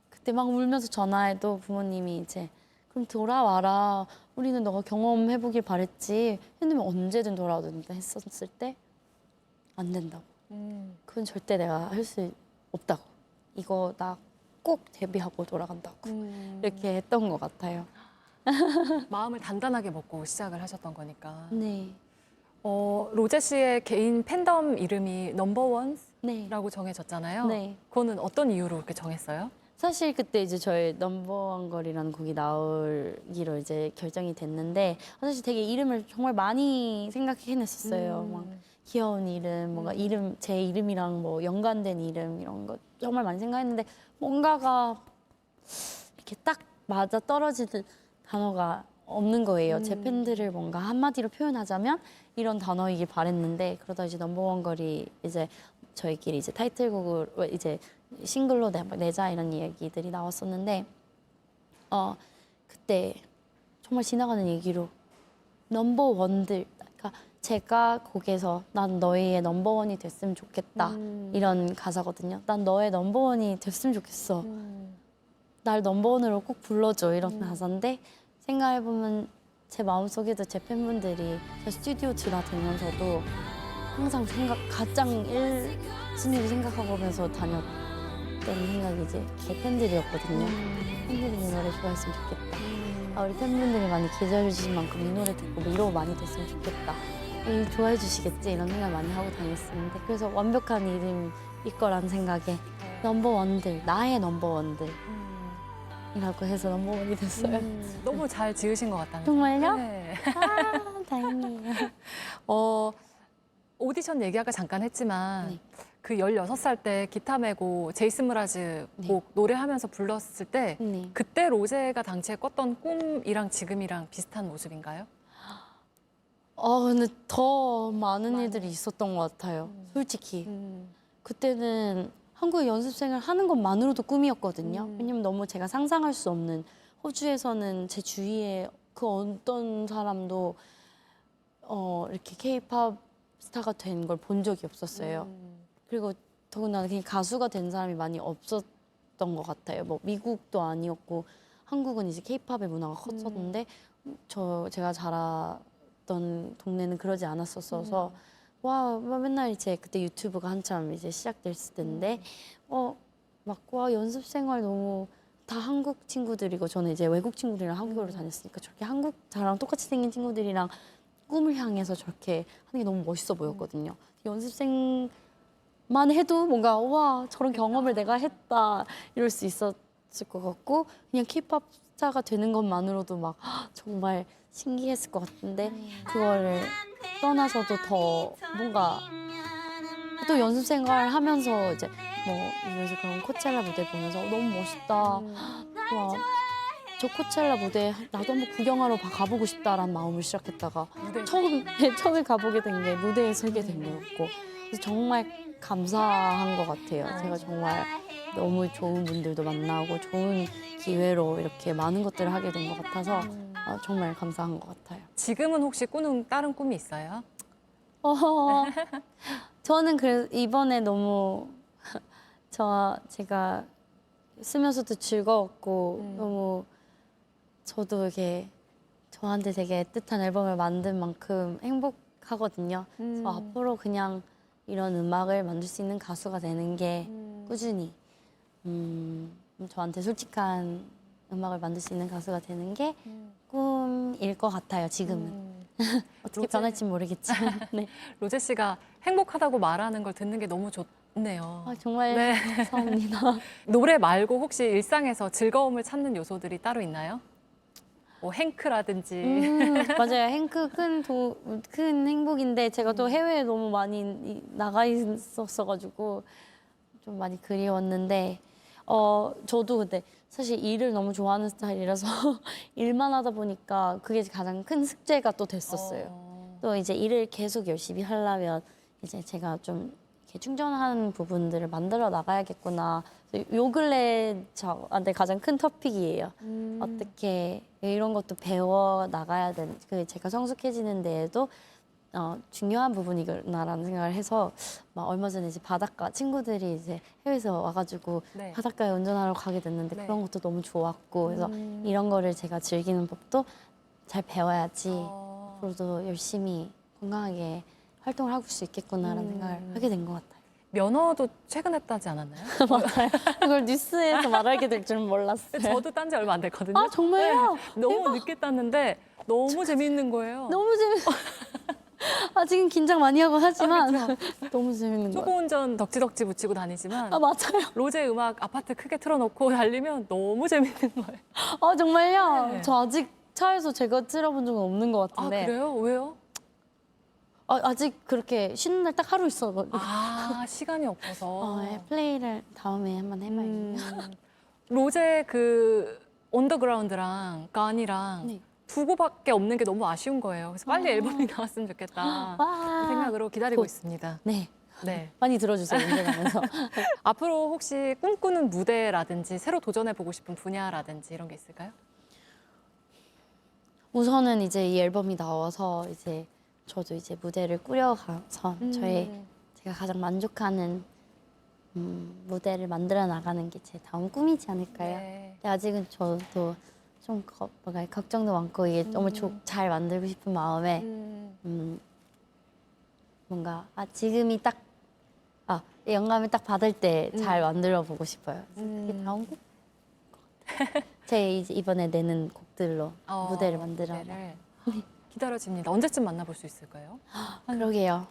그때 막 울면서 전화해도 부모님이 이제 그럼 돌아와라. 우리는 너가 경험해보길 바랬지. 했으면 언제든 돌아와도 된다 했었을 때 안 된다고. 그건 절대 내가 할 수 없다고. 이거 나 꼭 데뷔하고 돌아간다고. 이렇게 했던 것 같아요. 마음을 단단하게 먹고 시작을 하셨던 거니까. 네. 로제 씨의 개인 팬덤 이름이 넘버원이라고 네. 정해졌잖아요. 네. 그거는 어떤 이유로 그렇게 정했어요? 사실 그때 이제 저의 넘버원 걸이라는 곡이 나오기로 이제 결정이 됐는데 사실 되게 이름을 정말 많이 생각해냈었어요. 막 귀여운 이름, 뭔가 제 이름이랑 뭐 연관된 이름 이런 거 정말 많이 생각했는데 뭔가가 이렇게 딱 맞아 떨어지는 단어가 없는 거예요. 제 팬들을 뭔가 한마디로 표현하자면 이런 단어이길 바랬는데 그러다 이제 넘버원 걸이 이제 저희끼리 이제 타이틀곡으로 이제 싱글로 내자 이런 얘기들이 나왔었는데 그때 정말 지나가는 얘기로 넘버원들 그러니까 제가 곡에서 난 너의 넘버원이 됐으면 좋겠다 이런 가사거든요. 난 너의 넘버원이 됐으면 좋겠어. 날 넘버원으로 꼭 불러줘 이런 가사인데 생각해보면 제 마음속에도 제 팬분들이 제 스튜디오 들어다니면서도 항상 가장 1순위를 생각하면서 다녔던 생각이 이제 제 팬들이었거든요. 팬들이 이 노래 좋아했으면 좋겠다. 우리 팬분들이 많이 기다려주신 만큼 이 노래 듣고 위로 많이 됐으면 좋겠다. 좋아해 주시겠지 이런 생각 많이 하고 다녔었는데 그래서 완벽한 이름일 거라는 생각에 넘버원들, 나의 넘버원들 이라고 해서 넘버원이 됐어요. 너무 잘 지으신 것 같다는 정말요? 네. 다행이에요. 오디션 얘기 아까 잠깐 했지만 네. 그 16살 때 기타 메고 제이슨 무라즈 곡 노래하면서 불렀을 때 네. 그때 로제가 당시에 꿨던 꿈이랑 지금이랑 비슷한 모습인가요? 근데 더 많은 일들이 있었던 것 같아요. 솔직히. 그때는 한국에 연습생을 하는 것만으로도 꿈이었거든요. 왜냐면 너무 제가 상상할 수 없는 호주에서는 제 주위에 그 어떤 사람도 이렇게 K-팝 스타가 된 걸 본 적이 없었어요. 그리고 더군다나 그냥 가수가 된 사람이 많이 없었던 것 같아요. 뭐 미국도 아니었고 한국은 이제 K-팝의 문화가 컸었는데 제가 자랐던 동네는 그러지 않았었어서 와 맨날 이제 그때 유튜브가 한참 이제 시작됐을 때인데 와 연습 생활 너무 다 한국 친구들이고 저는 이제 외국 친구들이랑 한국으로 다녔으니까 저렇게 한국 저랑 똑같이 생긴 친구들이랑 꿈을 향해서 저렇게 하는 게 너무 멋있어 보였거든요. 연습생만 해도 뭔가 와 저런 경험을 내가 했다 이럴 수 있었을 것 같고 그냥 K-팝 스타가 되는 것만으로도 막 정말 신기했을 것 같은데 그거를 떠나서도 더 뭔가 또 연습 생활 하면서 이제 뭐 이래서 그런 코첼라 무대 보면서 너무 멋있다. 와, 저 코첼라 무대 나도 한번 구경하러 가보고 싶다라는 마음을 시작했다가 처음 가보게 된 게 무대에 서게 된 거였고 그래서 정말 감사한 것 같아요. 제가 정말 너무 좋은 분들도 만나고 좋은 기회로 이렇게 많은 것들을 하게 된 것 같아서 정말 감사한 것 같아요. 지금은 혹시 꾸는 다른 꿈이 있어요? 저는 이번에 너무 제가 쓰면서도 즐거웠고 너무 저도 이게 저한테 되게 애틋한 앨범을 만든 만큼 행복하거든요. 그래서 앞으로 그냥 이런 음악을 만들 수 있는 가수가 되는 게 꾸준히 저한테 솔직한 음악을 만들 수 있는 가수가 되는 게 꿈일 것 같아요. 지금은. 어떻게 변할지 모르겠지만. 네. 로제 씨가 행복하다고 말하는 걸 듣는 게 너무 좋네요. 정말 네. 감사합니다. 노래 말고 혹시 일상에서 즐거움을 찾는 요소들이 따로 있나요? 뭐 행크라든지. 맞아요. 행크 큰 행복인데 제가 또 해외에 너무 많이 나가 있었어가지고 좀 많이 그리웠는데 저도 근데 사실 일을 너무 좋아하는 스타일이라서 일만 하다 보니까 그게 가장 큰 숙제가 또 됐었어요. 또 이제 일을 계속 열심히 하려면 이제 제가 좀 이렇게 충전하는 부분들을 만들어 나가야겠구나. 요 근래 저한테 가장 큰 토픽이에요. 어떻게 이런 것도 배워 나가야 되는 제가 성숙해지는 데에도 중요한 부분이구나라는 생각을 해서 막 얼마 전에 이제 바닷가 친구들이 이제 해외에서 와가지고 네. 바닷가에 운전하러 가게 됐는데 네. 그런 것도 너무 좋았고 그래서 이런 거를 제가 즐기는 법도 잘 배워야지 앞으로도 열심히 건강하게 활동을 하고 수 있겠구나라는 생각을 하게 된 것 같아요. 면허도 최근에 따지 않았나요? 맞아요. 그걸 뉴스에서 말하게 될 줄은 몰랐어요. 저도 딴 지 얼마 안 됐거든요. 정말요? 네. 너무 늦게 땄는데 너무 재밌는 거예요. 너무 재밌어. 지금 긴장 많이 하고 하지만 너무 재밌는 거 초보 같아요. 운전 덕지덕지 붙이고 다니지만 맞아요. 로제 음악 아파트 크게 틀어놓고 달리면 너무 재밌는 거예요. 정말요? 네. 저 아직 차에서 제가 틀어본 적은 없는 것 아 같은데. 그래요? 왜요? 아직 그렇게 쉬는 날 딱 하루 있어가지고. 시간이 없어서. 플레이를 다음에 한번 해봐야겠네요. 로제 그 언더그라운드랑 간이랑 네. 두 곡밖에 없는 게 너무 아쉬운 거예요. 그래서 빨리 앨범이 나왔으면 좋겠다. 와. 그 생각으로 기다리고 곧. 있습니다. 네. 네. 많이 들어주세요, 운전하면서. 앞으로 혹시 꿈꾸는 무대라든지 새로 도전해보고 싶은 분야라든지 이런 게 있을까요? 우선은 이제 이 앨범이 나와서 이제 저도 이제 무대를 꾸려가서 제가 가장 만족하는 무대를 만들어 나가는 게 제 다음 꿈이지 않을까요? 네. 근데 아직은 저도 좀 뭔가 걱정도 많고 이게 너무 잘 만들고 싶은 마음에 뭔가 지금이 딱 영감을 딱 받을 때 잘 만들어 보고 싶어요. 그게 다음 곡? 제 이제 이번에 내는 곡들로 무대를 만들어. 무대를. 기다려집니다. 언제쯤 만나볼 수 있을까요? 그러게요.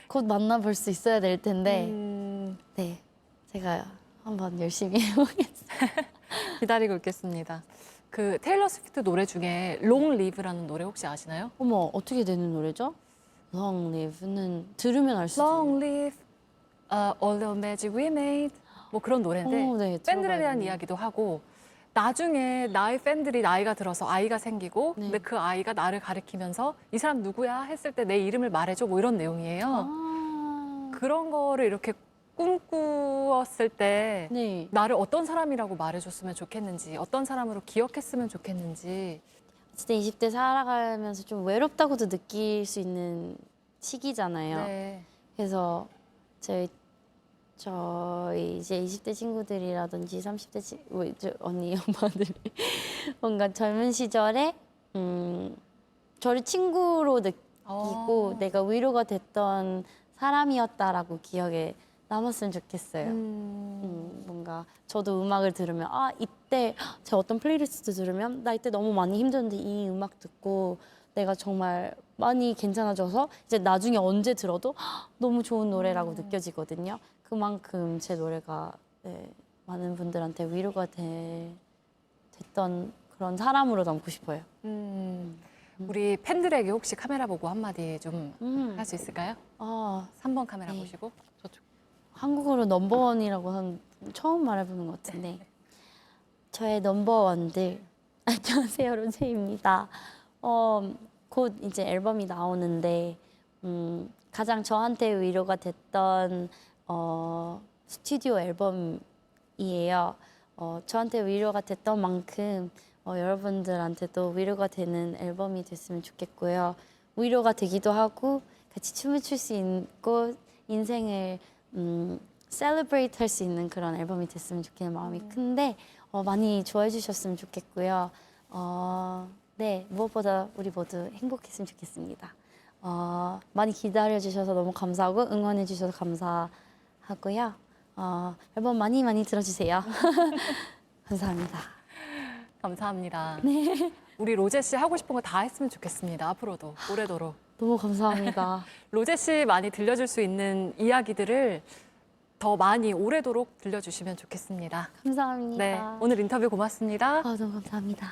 곧 만나볼 수 있어야 될 텐데, 네, 제가 한번 열심히 해보겠습니다. 기다리고 있겠습니다. 그 테일러 스위프트 노래 중에 Long Live라는 노래 혹시 아시나요? 어머, 어떻게 되는 노래죠? Long Live는 들으면 알 수 있어요. Long Live, All the Magic We Made 뭐 그런 노래인데 네, 밴드에 대한 들어봐야겠네요. 이야기도 하고 나중에 나의 팬들이 나이가 들어서 아이가 생기고 네. 근데 그 아이가 나를 가리키면서 이 사람 누구야 했을 때 내 이름을 말해줘 뭐 이런 내용이에요. 아. 그런 거를 이렇게 꿈꾸었을 때 네. 나를 어떤 사람이라고 말해줬으면 좋겠는지 어떤 사람으로 기억했으면 좋겠는지 진짜 20대 살아가면서 좀 외롭다고도 느낄 수 있는 시기잖아요. 네. 그래서 저희 이제 20대 친구들이라든지 30대 언니 엄마들이 뭔가 젊은 시절에 저를 친구로 느끼고 내가 위로가 됐던 사람이었다라고 기억에 남았으면 좋겠어요. 뭔가 저도 음악을 들으면 아 이때 제가 어떤 플레이리스트 들으면 나 이때 너무 많이 힘들었는데 이 음악 듣고 내가 정말 많이 괜찮아져서 이제 나중에 언제 들어도 너무 좋은 노래라고 느껴지거든요. 그만큼 제 노래가 네, 많은 분들한테 위로가 됐던 그런 사람으로 남고 싶어요. 우리 팬들에게 혹시 카메라 보고 한마디 좀 할 수 있을까요? 3번 카메라 네. 보시고 저쪽. 한국어로 넘버원이라고 처음 말해보는 것 같은데 저의 넘버원들 안녕하세요 로제입니다. 곧 이제 앨범이 나오는데 가장 저한테 위로가 됐던 스튜디오 앨범이에요. 저한테 위로가 됐던 만큼 여러분들한테도 위로가 되는 앨범이 됐으면 좋겠고요. 위로가 되기도 하고 같이 춤을 출 수 있고 인생을 셀러브레이트 할 수 있는 그런 앨범이 됐으면 좋겠는 마음이 큰데 많이 좋아해 주셨으면 좋겠고요. 네, 무엇보다 우리 모두 행복했으면 좋겠습니다. 많이 기다려 주셔서 너무 감사하고 응원해 주셔서 감사하고요. 앨범 많이 많이 들어주세요. 감사합니다. 감사합니다. 네. 우리 로제 씨 하고 싶은 거 다 했으면 좋겠습니다. 앞으로도 오래도록. 너무 감사합니다. 로제 씨 많이 들려줄 수 있는 이야기들을 더 많이 오래도록 들려주시면 좋겠습니다. 감사합니다. 네, 오늘 인터뷰 고맙습니다. 너무 감사합니다.